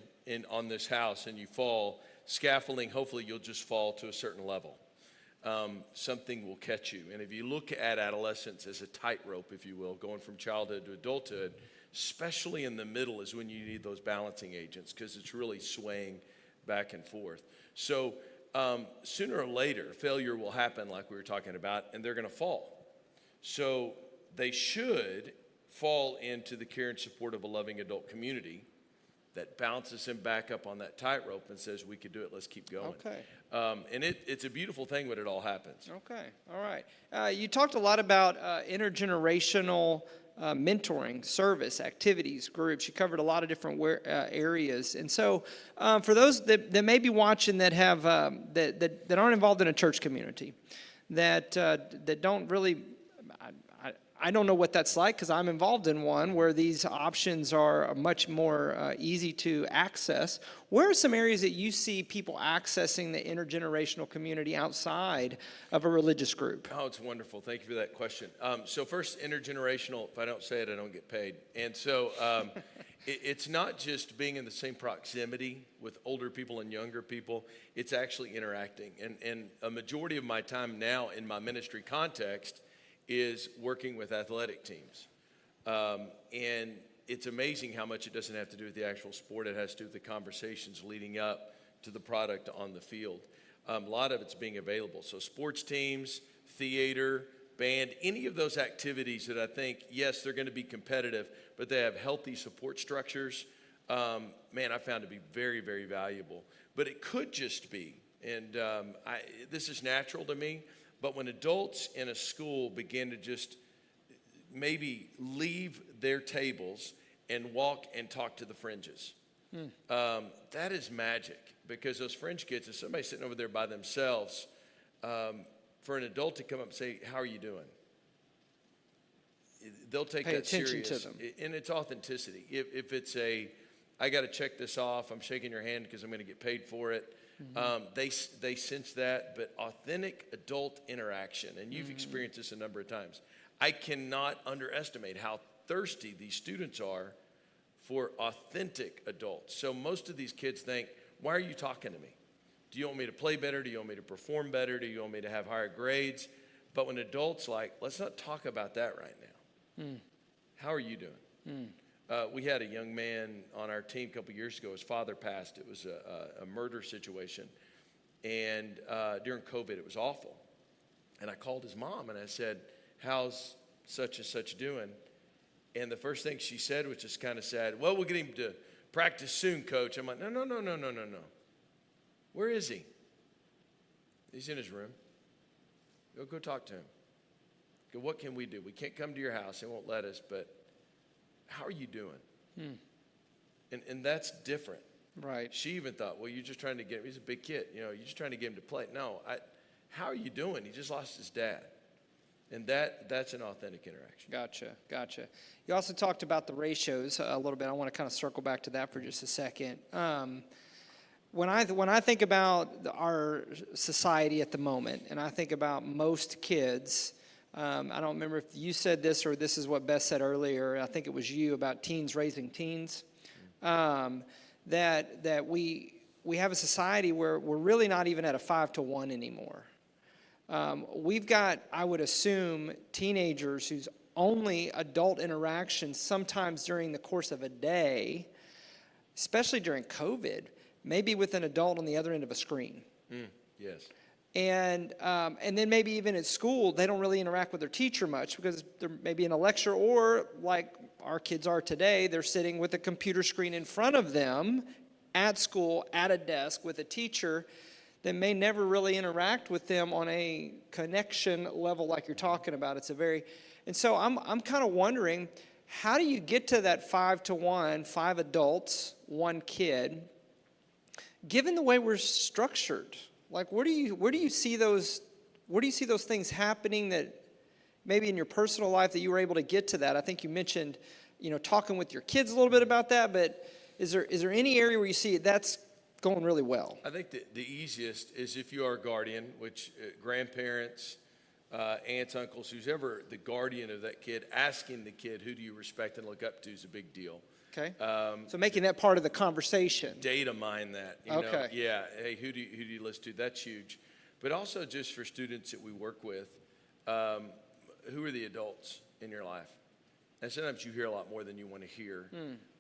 on this house and you fall, scaffolding, hopefully you'll just fall to a certain level. Something will catch you. And if you look at adolescence as a tightrope, if you will, going from childhood to adulthood, especially in the middle is when you need those balancing agents, because it's really swaying back and forth. So sooner or later, failure will happen like we were talking about, and they're going to fall. So they should fall into the care and support of a loving adult community that bounces him back up on that tightrope and says, we could do it, let's keep going. Okay. And it's a beautiful thing when it all happens. Okay, all right. You talked a lot about intergenerational mentoring, service, activities, groups. You covered a lot of different areas. And so for those that may be watching that have that aren't involved in a church community, that don't really, I don't know what that's like because I'm involved in one where these options are much more easy to access. Where are some areas that you see people accessing the intergenerational community outside of a religious group? Oh, it's wonderful. Thank you for that question. So first, intergenerational, if I don't say it, I don't get paid. And so it's not just being in the same proximity with older people and younger people. It's actually interacting. And a majority of my time now in my ministry context is working with athletic teams. And it's amazing how much it doesn't have to do with the actual sport. It has to do with the conversations leading up to the product on the field. A lot of it's being available. So sports teams, theater, band, any of those activities that I think, yes, they're going to be competitive, but they have healthy support structures, I found to be very, very valuable. But it could just be, and this is natural to me, but when adults in a school begin to just maybe leave their tables and walk and talk to the fringes, that is magic, because those fringe kids, if somebody's sitting over there by themselves, for an adult to come up and say, how are you doing? They'll take that serious. To them. And it's authenticity. If it's I got to check this off, I'm shaking your hand because I'm going to get paid for it, They sense that, but authentic adult interaction, and you've experienced this a number of times. I cannot underestimate how thirsty these students are for authentic adults. So most of these kids think, why are you talking to me? Do you want me to play better? Do you want me to perform better? Do you want me to have higher grades? But when adults like, let's not talk about that right now. How are you doing? We had a young man on our team a couple years ago. His father passed. It was a murder situation. And during COVID, it was awful. And I called his mom and I said, how's such and such doing? And the first thing she said, which is kind of sad, well, we'll get him to practice soon, coach. I'm like, no. Where is he? He's in his room. Go talk to him. Go, what can we do? We can't come to your house. They won't let us, but how are you doing? And that's different. Right. She even thought, well, you're just trying to get him. He's a big kid. You're just trying to get him to play. No, how are you doing? He just lost his dad. And that's an authentic interaction. Gotcha. You also talked about the ratios a little bit. I want to kind of circle back to that for just a second. When I think about our society at the moment, and I think about most kids, I don't remember if you said this or this is what Beth said earlier. I think it was you about teens raising teens. That we have a society where we're really not even at a 5-to-1 anymore. We've got, I would assume, teenagers whose only adult interaction sometimes during the course of a day, especially during COVID, maybe with an adult on the other end of a screen. Yes. And then maybe even at school, they don't really interact with their teacher much because they're maybe in a lecture, or like our kids are today, they're sitting with a computer screen in front of them at school, at a desk with a teacher that may never really interact with them on a connection level like you're talking about. And so I'm kind of wondering, how do you get to that 5-to-1, 5 adults, 1 kid, given the way we're structured? Like, where do you see those things happening that maybe in your personal life that you were able to get to that? I think you mentioned, talking with your kids a little bit about that, but is there any area where you see that's going really well? I think the easiest is if you are a guardian, which grandparents, aunts, uncles, who's ever the guardian of that kid, asking the kid, who do you respect and look up to, is a big deal. Okay. So making that part of the conversation. Data mine that. Okay. Yeah. Hey, who do you listen to? That's huge. But also just for students that we work with, who are the adults in your life? And sometimes you hear a lot more than you want to hear,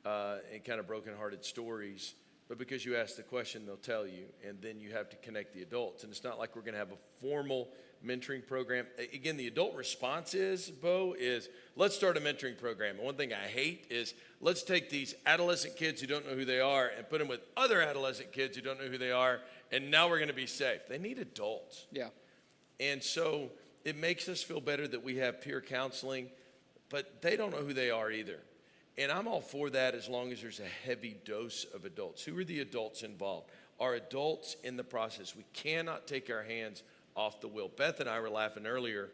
and kind of brokenhearted stories. But because you ask the question, they'll tell you, and then you have to connect the adults. And it's not like we're going to have a formal mentoring program. Again, the adult response is, let's start a mentoring program. And one thing I hate is, let's take these adolescent kids who don't know who they are and put them with other adolescent kids who don't know who they are, and now we're going to be safe. They need adults. Yeah. And so it makes us feel better that we have peer counseling, but they don't know who they are either. And I'm all for that as long as there's a heavy dose of adults. Who are the adults involved? Are adults in the process? We cannot take our hands off the wheel. Beth and I were laughing earlier.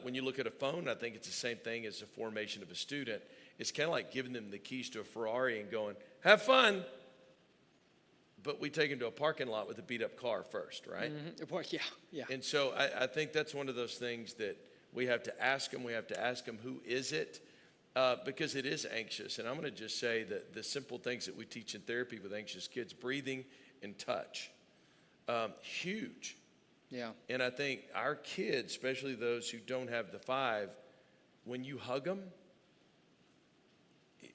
When you look at a phone, I think it's the same thing as the formation of a student. It's kind of like giving them the keys to a Ferrari and going, have fun. But we take them to a parking lot with a beat-up car first, right? Mm-hmm. Well, yeah. And so I think that's one of those things that we have to ask them. We have to ask them, who is it? Because it is anxious. And I'm going to just say that the simple things that we teach in therapy with anxious kids, breathing and touch, huge. Yeah. And I think our kids, especially those who don't have the 5, when you hug them,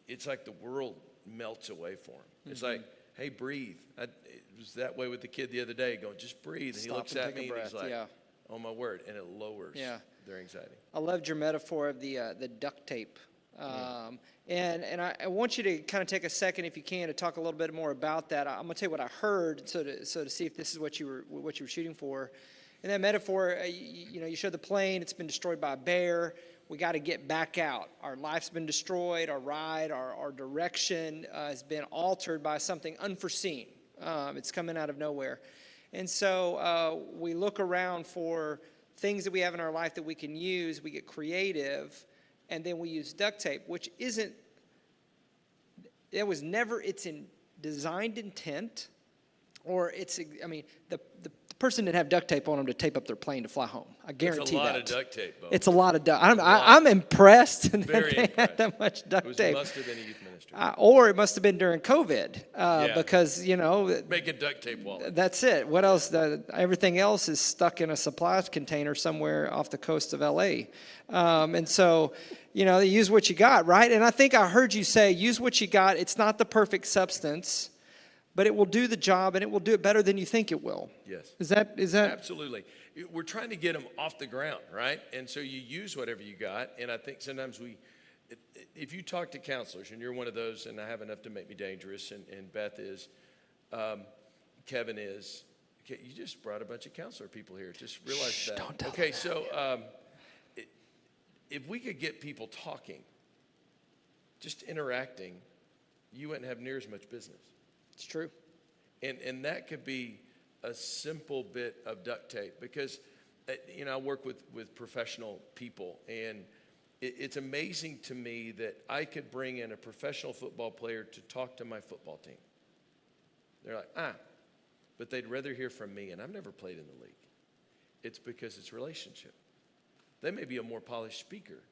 it's like the world melts away for them. It's like, hey, breathe. It was that way with the kid the other day, going, just breathe. And he looks at me and he's like, oh my word. And it lowers their anxiety. I loved your metaphor of the duct tape. And I want you to kind of take a second, if you can, to talk a little bit more about that. I'm going to tell you what I heard, so to see if this is what you were shooting for. In that metaphor, you showed the plane. It's been destroyed by a bear. We got to get back out. Our life's been destroyed. Our ride, our direction has been altered by something unforeseen. It's coming out of nowhere. And so we look around for things that we have in our life that we can use. We get creative, and then we use duct tape, which isn't, it was never its designed intent or the person didn't have duct tape on them to tape up their plane to fly home. I guarantee that. It's a lot of duct tape, Bo. It's a lot of duct. I'm impressed that Very they impressed. had that much duct tape. It must have been a youth ministry. Or it must have been during COVID, because, Make a duct tape wallet. that's it. What else? Everything else is stuck in a supply container somewhere off the coast of L.A. And so, use what you got, right? And I think I heard you say, use what you got. It's not the perfect substance, but it will do the job, and it will do it better than you think it will. Yes. Is that? Absolutely. We're trying to get them off the ground, right? And so you use whatever you got. And I think sometimes if you talk to counselors, and you're one of those, and I have enough to make me dangerous, and Beth is, Kevin is, okay, you just brought a bunch of counselor people here. Just realize that. Don't tell okay, them so if we could get people talking, just interacting, you wouldn't have near as much business. It's true. And that could be a simple bit of duct tape, because, I work with professional people, and it's amazing to me that I could bring in a professional football player to talk to my football team. They're like, but they'd rather hear from me, and I've never played in the league. It's because it's relationship. They may be a more polished speaker,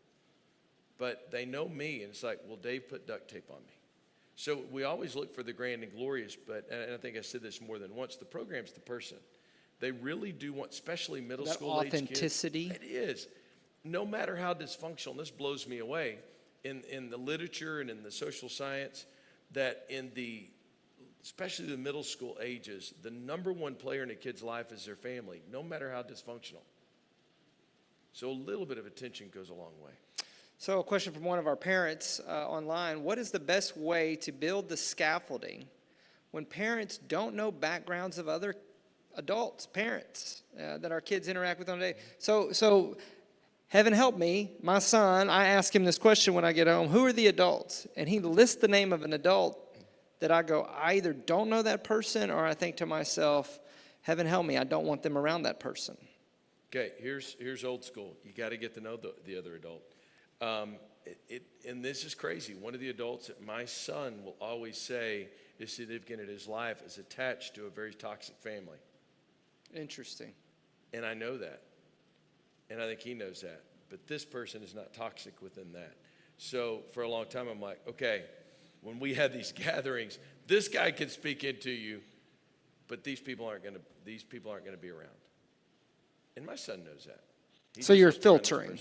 but they know me, and it's like, well, Dave put duct tape on me. So we always look for the grand and glorious, and I think I said this more than once, the program's the person. They really do want, especially middle school age kids. Authenticity. It is. No matter how dysfunctional, and this blows me away, in the literature and in the social science, that especially the middle school ages, the number one player in a kid's life is their family, no matter how dysfunctional. So a little bit of attention goes a long way. So a question from one of our parents online: what is the best way to build the scaffolding when parents don't know backgrounds of other adults, parents that our kids interact with on a day? So heaven help me, my son, I ask him this question when I get home: who are the adults? And he lists the name of an adult that I go, I either don't know that person, or I think to myself, heaven help me, I don't want them around that person. Okay, here's old school. You got to get to know the other adult. And this is crazy. One of the adults that my son will always say is significant in his life is attached to a very toxic family. Interesting. And I know that. And I think he knows that. But this person is not toxic within that. So for a long time, I'm like, okay, when we have these gatherings, this guy can speak into you, but these people aren't going to be around. And my son knows that. So you're filtering.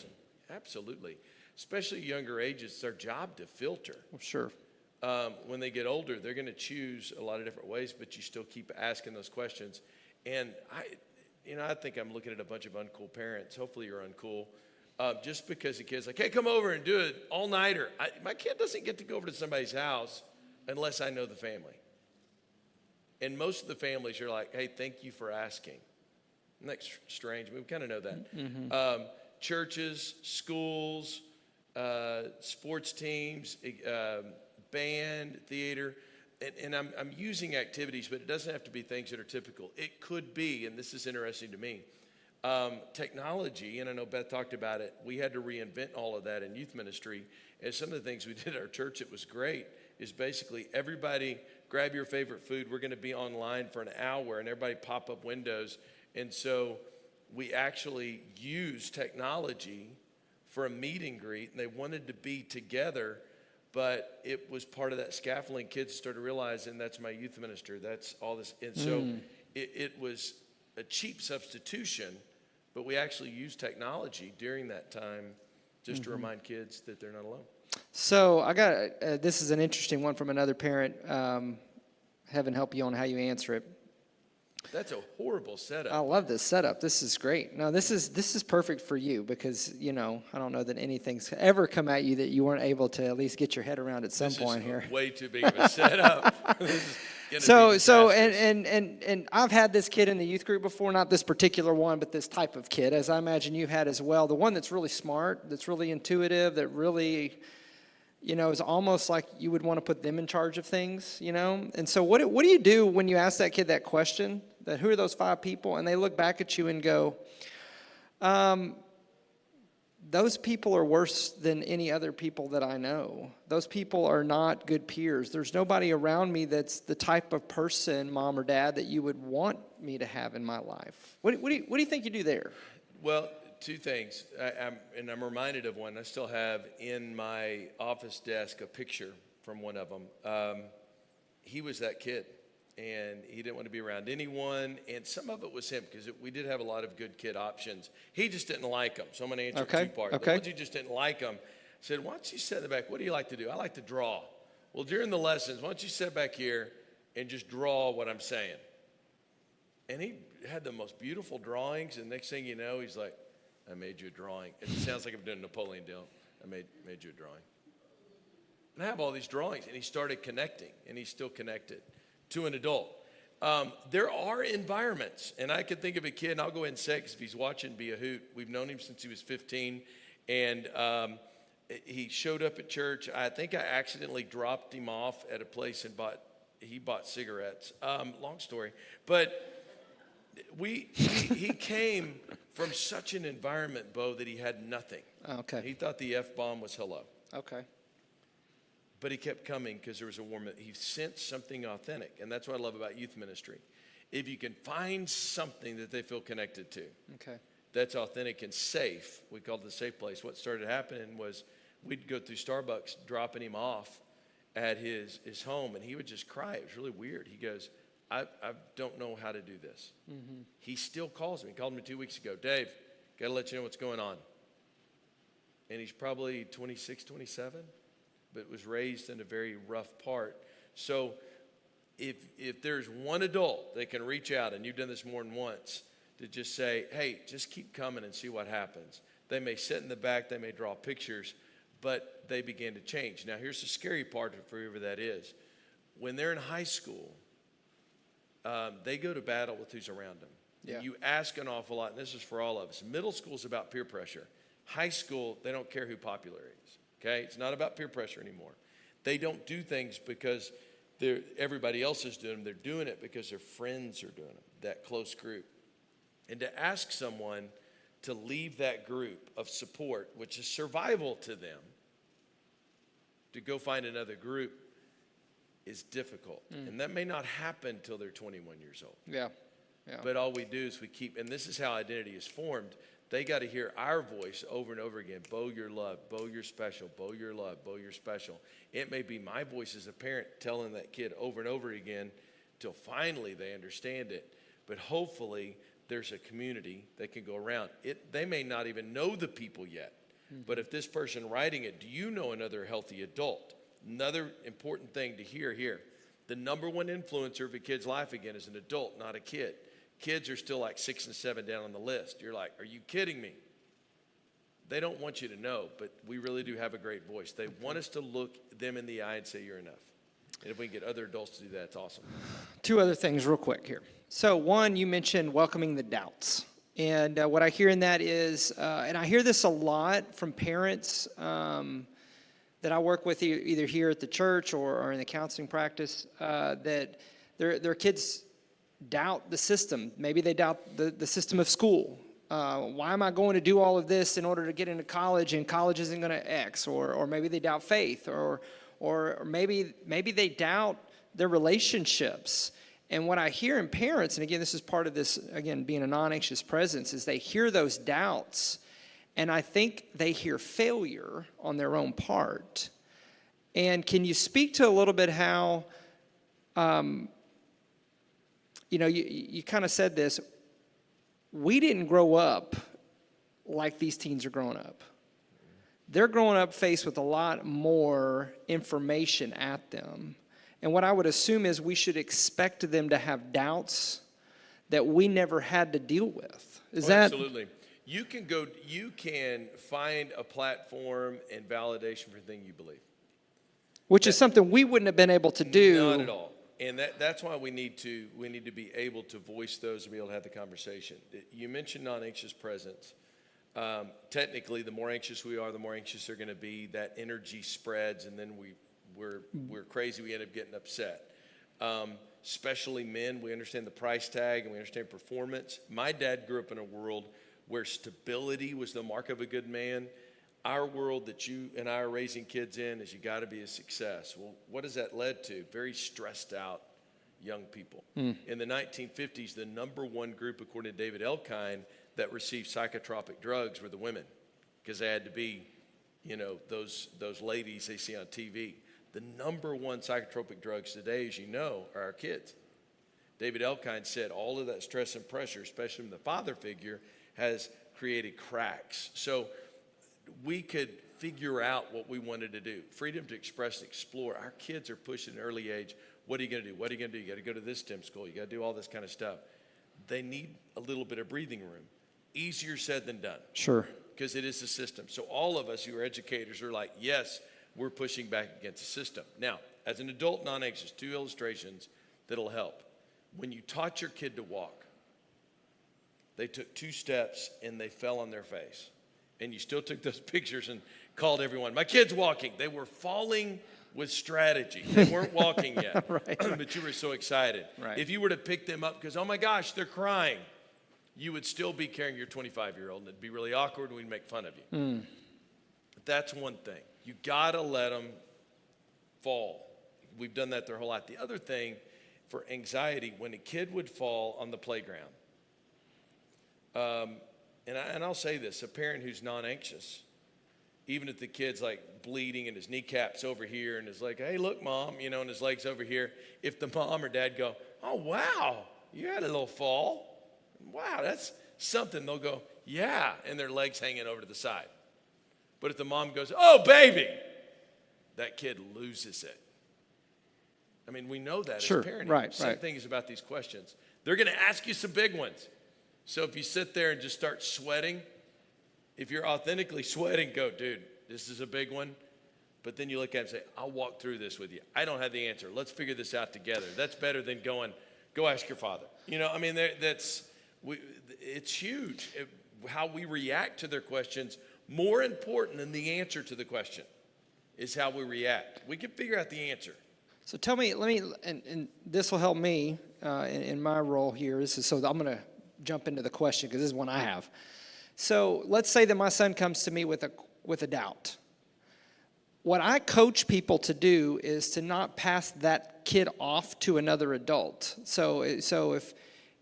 Absolutely. Especially younger ages, it's their job to filter. Well, sure. When they get older, they're going to choose a lot of different ways, but you still keep asking those questions. And I think I'm looking at a bunch of uncool parents. Hopefully you're uncool. Just because the kid's like, hey, come over and do it all-nighter. My kid doesn't get to go over to somebody's house unless I know the family. And most of the families are like, hey, thank you for asking. Isn't that strange? We kind of know that. Mm-hmm. Churches, schools, sports teams, band, theater, and I'm using activities, but it doesn't have to be things that are typical. It could be, and this is interesting to me, technology, and I know Beth talked about it. We had to reinvent all of that in youth ministry. And some of the things we did at our church that was great is basically everybody grab your favorite food. We're going to be online for an hour, and everybody pop up windows. And so we actually used technology for a meet and greet, and they wanted to be together, but it was part of that scaffolding. Kids started realizing that's my youth minister, that's all this. And so it was a cheap substitution, but we actually used technology during that time just to remind kids that they're not alone. So I got, this is an interesting one from another parent. Heaven help you on how you answer it. That's a horrible setup. I love this setup. This is great. No, this is perfect for you because, I don't know that anything's ever come at you that you weren't able to at least get your head around at some point here. Way too big of a setup. And I've had this kid in the youth group before, not this particular one, but this type of kid, as I imagine you've had as well. The one that's really smart, that's really intuitive, that really, is almost like you would want to put them in charge of things, And so what do you do when you ask that kid that question, that who are those 5 people? And they look back at you and go, those people are worse than any other people that I know. Those people are not good peers. There's nobody around me that's the type of person, mom or dad, that you would want me to have in my life. What do you think you do there? Well, two things. I'm reminded of one. I still have in my office desk a picture from one of them. He was that kid, and he didn't want to be around anyone. And some of it was him, because we did have a lot of good kid options. He just didn't like them. So I'm going to answer two parts. The ones who just didn't like them, I said, why don't you sit in the back? What do you like to do? I like to draw. Well, during the lessons, why don't you sit back here and just draw what I'm saying? And he had the most beautiful drawings, and next thing you know, he's like, I made you a drawing. It sounds like I'm doing a Napoleon deal. I made you a drawing. And I have all these drawings, and he started connecting, and he's still connected to an adult. There are environments, and I can think of a kid, and I'll go ahead and say it, because if he's watching, be a hoot. We've known him since he was 15, and he showed up at church. I think I accidentally dropped him off at a place and he bought cigarettes. Long story, but he came from such an environment, Bo, that he had nothing. Okay. He thought the F-bomb was hello. Okay. But he kept coming because there was a warm, he sensed something authentic. And that's what I love about youth ministry. If you can find something that they feel connected to, Okay. that's authentic and safe, we called it the safe place. What started happening was we'd go through Starbucks, dropping him off at his home, and he would just cry. It was really weird. He goes, I don't know how to do this. Mm-hmm. He still calls me. He called me 2 weeks ago. Dave, got to let you know what's going on. And he's probably 26, 27, but was raised in a very rough part. So if there's one adult that can reach out, and you've done this more than once, to just say, hey, just keep coming and see what happens. They may sit in the back, they may draw pictures, but they begin to change. Now, here's the scary part for whoever that is. When they're in high school, they go to battle with who's around them. Yeah. And you ask an awful lot, and this is for all of us. Middle school is about peer pressure. High school, they don't care who popular is, okay? It's not about peer pressure anymore. They don't do things because everybody else is doing them. They're doing it because their friends are doing them, that close group. And to ask someone to leave that group of support, which is survival to them, to go find another group is difficult. And that may not happen till they're 21 years old. Yeah. But all we do is we keep, and this is how identity is formed. They got to hear our voice over and over again. Bo, you're loved. Bo, you're special. Bo, you're loved. Bo, you're special. It may be my voice as a parent telling that kid over and over again till finally they understand it. But hopefully there's a community that can go around. They may not even know the people yet. But if this person writing it, do you know another healthy adult? Another important thing to hear here. The number one influencer of a kid's life again is an adult, not a kid. Kids are still like 6 and 7 down on the list. You're like, are you kidding me? They don't want you to know, but we really do have a great voice. They want us to look them in the eye and say, you're enough. And if we can get other adults to do that, it's awesome. Two other things real quick here. So one, you mentioned welcoming the doubts. And what I hear in that is, and I hear this a lot from parents that I work with either here at the church or in the counseling practice, that their kids doubt the system. Maybe they doubt the system of school. Why am I going to do all of this in order to get into college, and college isn't going to X? Or maybe they doubt faith, or maybe they doubt their relationships. And what I hear in parents, and again, this is part of this, again, being a non-anxious presence, is they hear those doubts, and I think they hear failure on their own part. And can you speak to a little bit how, you kind of said this, we didn't grow up like these teens are growing up. They're growing up faced with a lot more information at them. And what I would assume is we should expect them to have doubts that we never had to deal with. Is that? Absolutely. You can find a platform and validation for anything you believe. Which is something we wouldn't have been able to do. Not at all. And that's why we need to be able to voice those and be able to have the conversation. You mentioned non-anxious presence. Technically, the more anxious we are, the more anxious they're going to be. That energy spreads, and then we're crazy. We end up getting upset. Especially men, we understand the price tag and we understand performance. My dad grew up in a world where stability was the mark of a good man. Our world that you and I are raising kids in is you got to be a success. Well, what has that led to? Very stressed out young people. In the 1950s, the number one group, according to David Elkind, that received psychotropic drugs were the women, because they had to be, those ladies they see on TV. The number one psychotropic drugs today, as you know, are our kids. David Elkind said all of that stress and pressure, especially from the father figure, has created cracks. So we could figure out what we wanted to do. Freedom to express and explore. Our kids are pushed at an early age. What are you going to do? What are you going to do? You got to go to this STEM school. You got to do all this kind of stuff. They need a little bit of breathing room. Easier said than done. Sure. Because it is a system. So all of us who are educators are like, yes, we're pushing back against the system. Now, as an adult non-anxious, 2 illustrations that'll help. When you taught your kid to walk, they took 2 steps and they fell on their face. And you still took those pictures and called everyone, my kid's walking. They were falling with strategy. They weren't walking yet, right. But you were so excited. Right. If you were to pick them up because, oh my gosh, they're crying, you would still be carrying your 25-year-old, and it'd be really awkward, and we'd make fun of you. That's one thing. You got to let them fall. We've done that their whole life. The other thing for anxiety, when a kid would fall on the playground, and I'll say this, a parent who's non-anxious, even if the kid's like bleeding and his kneecap's over here and is like, hey, look, Mom, and his leg's over here, if the mom or dad go, oh, wow, you had a little fall. Wow, that's something. They'll go, yeah, and their legs hanging over to the side. But if the mom goes, oh, baby, that kid loses it. I mean, we know that Sure, as parenting. right, Same thing is about these questions. They're going to ask you some big ones. So if you sit there and just start sweating, if you're authentically sweating, go, dude, this is a big one. But then you look at it and say, I'll walk through this with you. I don't have the answer. Let's figure this out together. That's better than going, go ask your father. It's huge. How we react to their questions, more important than the answer to the question, is how we react. We can figure out the answer. So tell me, and this will help me in my role here. So I'm going to jump into the question because this is one I have. So let's say that my son comes to me with a doubt. What I coach people to do is to not pass that kid off to another adult. So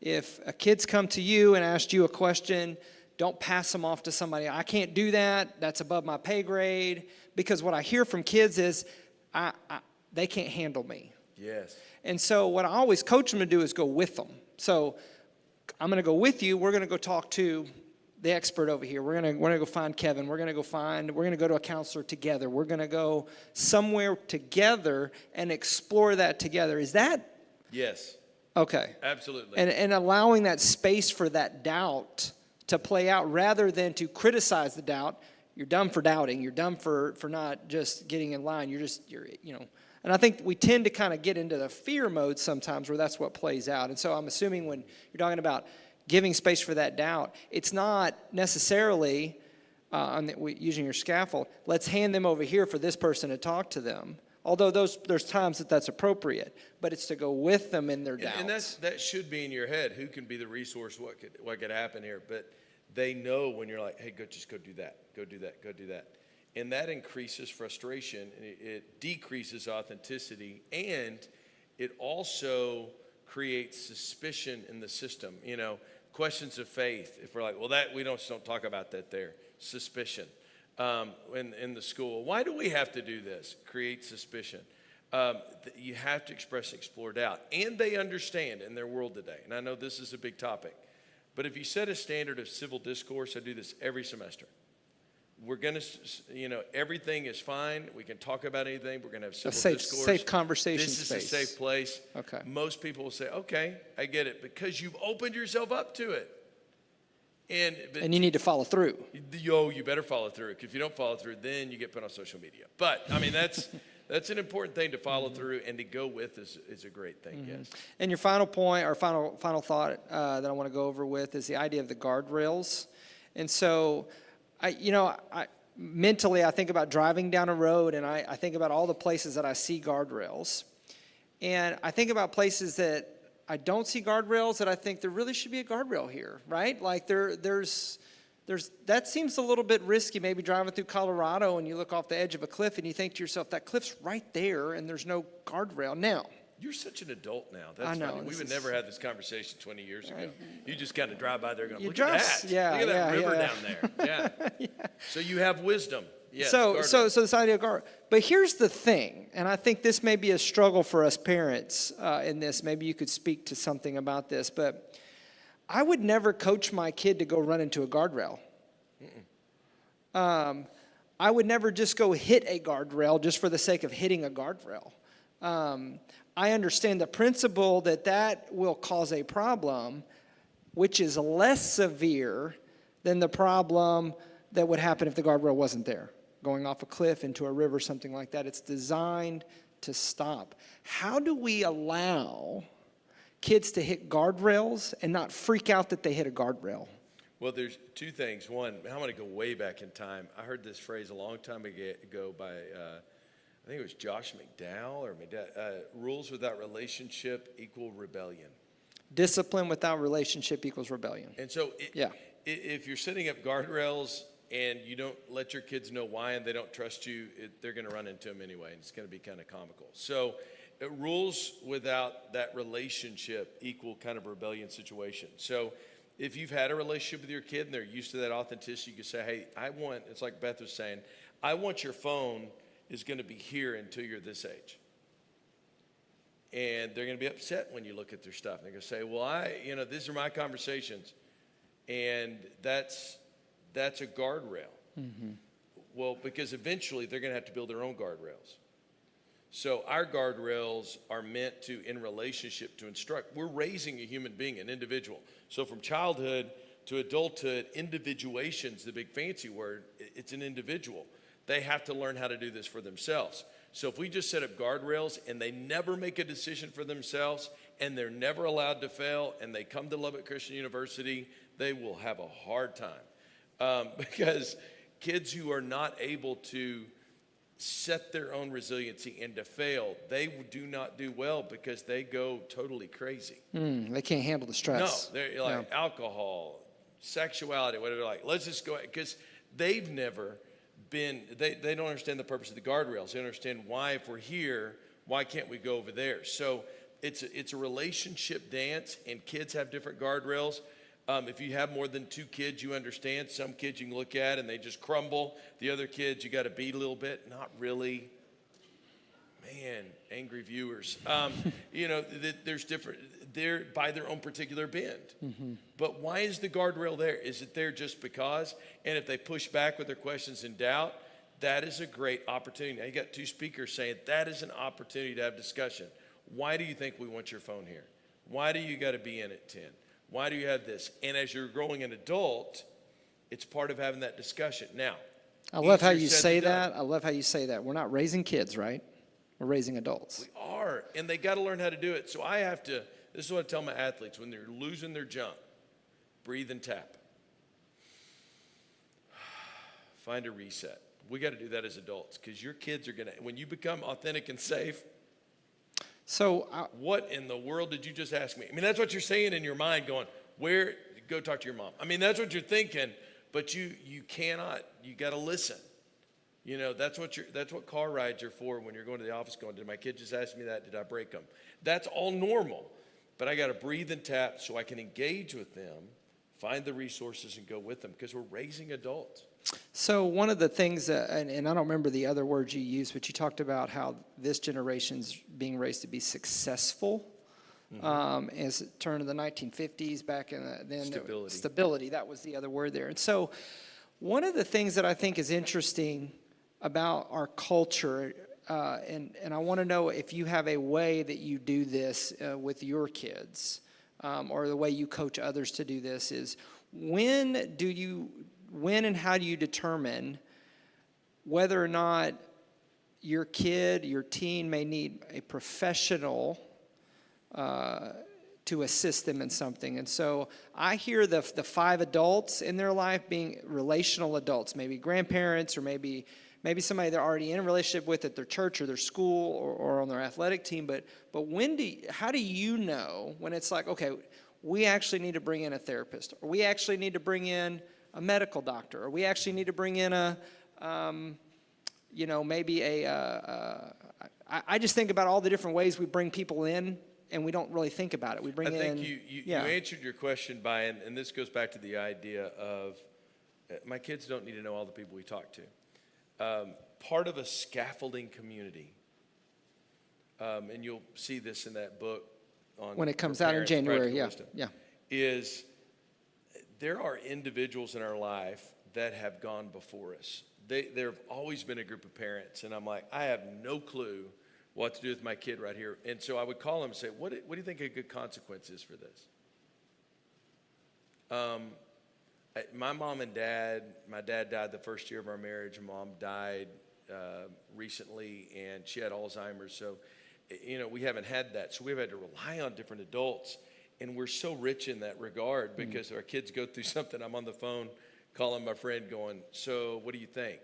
if a kid's come to you and asked you a question, don't pass them off to somebody. I can't do that. That's above my pay grade. Because what I hear from kids is, they can't handle me. Yes. And so what I always coach them to do is go with them. So I'm going to go with you. We're going to go talk to the expert over here. We're going to go find Kevin. We're going to go to a counselor together. We're going to go somewhere together and explore that together. Is that? Yes. Okay. Absolutely. And allowing that space for that doubt to play out rather than to criticize the doubt. You're dumb for doubting. You're dumb for not just getting in line. And I think we tend to kind of get into the fear mode sometimes where that's what plays out. And so I'm assuming when you're talking about giving space for that doubt, it's not necessarily, using your scaffold, let's hand them over here for this person to talk to them. Although there's times that's appropriate, but it's to go with them in their doubts. And that should be in your head. Who can be the resource? What could happen here? But they know when you're like, hey, just go do that. Go do that. Go do that. And that increases frustration. It decreases authenticity. And it also creates suspicion in the system. Questions of faith. If we're like, well, we don't talk about that there. Suspicion. In the school. Why do we have to do this? Create suspicion. You have to express and explore doubt. And they understand in their world today. And I know this is a big topic. But if you set a standard of civil discourse, I do this every semester. We're going to, everything is fine. We can talk about anything. We're going to have civil discourse. Safe conversation space. This is a safe place. Okay. Most people will say, okay, I get it. Because you've opened yourself up to it. And you need to follow through. You better follow through. Because if you don't follow through, then you get put on social media. But, that's an important thing to follow through, and to go with is a great thing, yes. And your final point, or final thought that I want to go over with is the idea of the guardrails. And so, mentally, I think about driving down a road, and I think about all the places that I see guardrails. And I think about places that I don't see guardrails that I think there really should be a guardrail here, right? Like there's that seems a little bit risky, maybe driving through Colorado and you look off the edge of a cliff and you think to yourself, that cliff's right there and there's no guardrail. Now, you're such an adult now. That's I know, funny. We would never have this conversation 20 years ago. You just kind of drive by there going, look drive, at that. yeah, look at that river yeah. down there. Yeah. So you have wisdom. Yes, so this idea of guard. But here's the thing, and I think this may be a struggle for us parents in this. Maybe you could speak to something about this, but I would never coach my kid to go run into a guardrail. I would never just go hit a guardrail just for the sake of hitting a guardrail. I understand the principle that will cause a problem, which is less severe than the problem that would happen if the guardrail wasn't there. Going off a cliff into a river, something like that. It's designed to stop. How do we allow kids to hit guardrails and not freak out that they hit a guardrail? Well, there's two things. One, I'm going to go way back in time. I heard this phrase a long time ago by, I think it was Josh McDowell or rules without relationship equal rebellion. Discipline without relationship equals rebellion. And so if you're setting up guardrails and you don't let your kids know why and they don't trust you, they're going to run into them anyway, and it's going to be kind of comical. So rules without that relationship equal kind of rebellion situation. So if you've had a relationship with your kid and they're used to that authenticity, you can say, hey, it's like Beth was saying, I want your phone is going to be here until you're this age. And they're going to be upset when you look at their stuff. They're going to say, well, these are my conversations. And that's a guardrail. Mm-hmm. Well, because eventually they're going to have to build their own guardrails. So our guardrails are meant to, in relationship, to instruct. We're raising a human being, an individual. So from childhood to adulthood, individuation's the big fancy word. It's an individual. They have to learn how to do this for themselves. So if we just set up guardrails and they never make a decision for themselves and they're never allowed to fail and they come to Lubbock Christian University, they will have a hard time. Because kids who are not able to set their own resiliency and to fail, they do not do well because they go totally crazy. They can't handle the stress. No, they're like alcohol, sexuality, whatever. Like, let's just go, because they've never been, they don't understand the purpose of the guardrails. They understand why, if we're here, why can't we go over there? So it's a relationship dance, and kids have different guardrails. If you have more than two kids, you understand. Some kids you can look at and they just crumble. The other kids you got to beat a little bit. Not really. Man, angry viewers. There's different. They're by their own particular bend. Mm-hmm. But why is the guardrail there? Is it there just because? And if they push back with their questions and doubt, that is a great opportunity. Now you got two speakers saying that is an opportunity to have discussion. Why do you think we want your phone here? Why do you got to be in at 10? Why do you have this? And as you're growing an adult, it's part of having that discussion. Now, I love how you say that. I love how you say that. We're not raising kids, right? We're raising adults. We are, and they got to learn how to do it. So I have to, this is what I tell my athletes, when they're losing their jump, breathe and tap. Find a reset. We got to do that as adults, because your kids are going to, when you become authentic and safe, so what in the world did you just ask me? I mean, that's what you're saying in your mind, going, where, go talk to your mom. I mean, that's what you're thinking, but you cannot, you got to listen. That's what car rides are for when you're going to the office going, did my kid just ask me that? Did I break them? That's all normal, but I got to breathe and tap so I can engage with them, find the resources and go with them, because we're raising adults. So one of the things, and I don't remember the other words you used, but you talked about how this generation's being raised to be successful. Mm-hmm. As it turned to the 1950s, back in stability, that was the other word there. And so one of the things that I think is interesting about our culture, and I want to know if you have a way that you do this with your kids, or the way you coach others to do this, is when and how do you determine whether or not your kid, your teen may need a professional to assist them in something? And so I hear the 5 adults in their life being relational adults, maybe grandparents, or maybe somebody they're already in a relationship with at their church or their school or on their athletic team. But how do you know when it's like, okay, we actually need to bring in a therapist, or we actually need to bring in medical doctor, or we actually need to bring in maybe I just think about all the different ways we bring people in, and we don't really think about it. We bring in. I think you answered your question by, and this goes back to the idea of my kids don't need to know all the people we talk to. Part of a scaffolding community, and you'll see this in that book on when it comes out in January, is there are individuals in our life that have gone before us. There have always been a group of parents, and I'm like, I have no clue what to do with my kid right here. And so I would call them and say, what do you think a good consequence is for this? My mom and dad, my dad died the first year of our marriage. Mom died recently, and she had Alzheimer's. So, we haven't had that. So we've had to rely on different adults, and we're so rich in that regard because our kids go through something. I'm on the phone calling my friend going, so what do you think?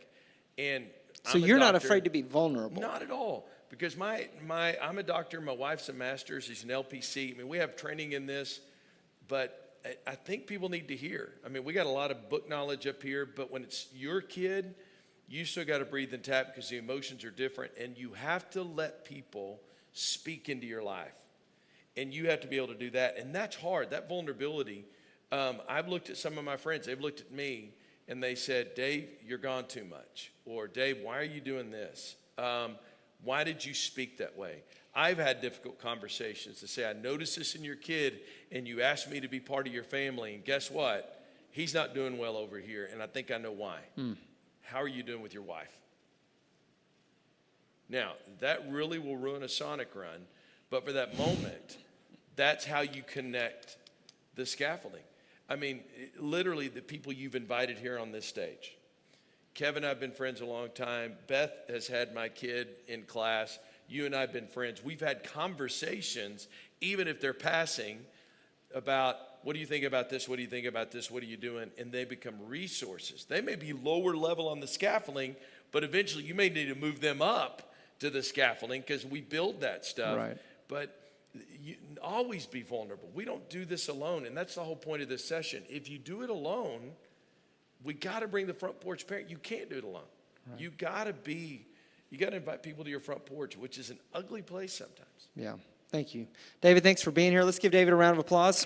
And so you're not afraid to be vulnerable? Not at all. Because I'm a doctor, my wife's a master's, she's an LPC. I mean, we have training in this, but I think people need to hear. I mean, we got a lot of book knowledge up here, but when it's your kid, you still got to breathe and tap because the emotions are different, and you have to let people speak into your life. And you have to be able to do that, and that's hard, that vulnerability. I've looked at some of my friends, they've looked at me, and they said, Dave, you're gone too much. Or, Dave, why are you doing this? Why did you speak that way? I've had difficult conversations to say, I noticed this in your kid, and you asked me to be part of your family, and guess what? He's not doing well over here, and I think I know why. How are you doing with your wife? Now, that really will ruin a Sonic run, but for that moment, that's how you connect the scaffolding. I mean, literally the people you've invited here on this stage. Kevin and I have been friends a long time. Beth has had my kid in class. You and I have been friends. We've had conversations, even if they're passing, about what do you think about this? What do you think about this? What are you doing? And they become resources. They may be lower level on the scaffolding, but eventually you may need to move them up to the scaffolding because we build that stuff. Right. But you always be vulnerable. We don't do this alone, and that's the whole point of this session. If you do it alone, we got to bring the front porch parent. You can't do it alone. Right. You got to invite people to your front porch, which is an ugly place sometimes. Yeah. Thank you. David, thanks for being here. Let's give David a round of applause.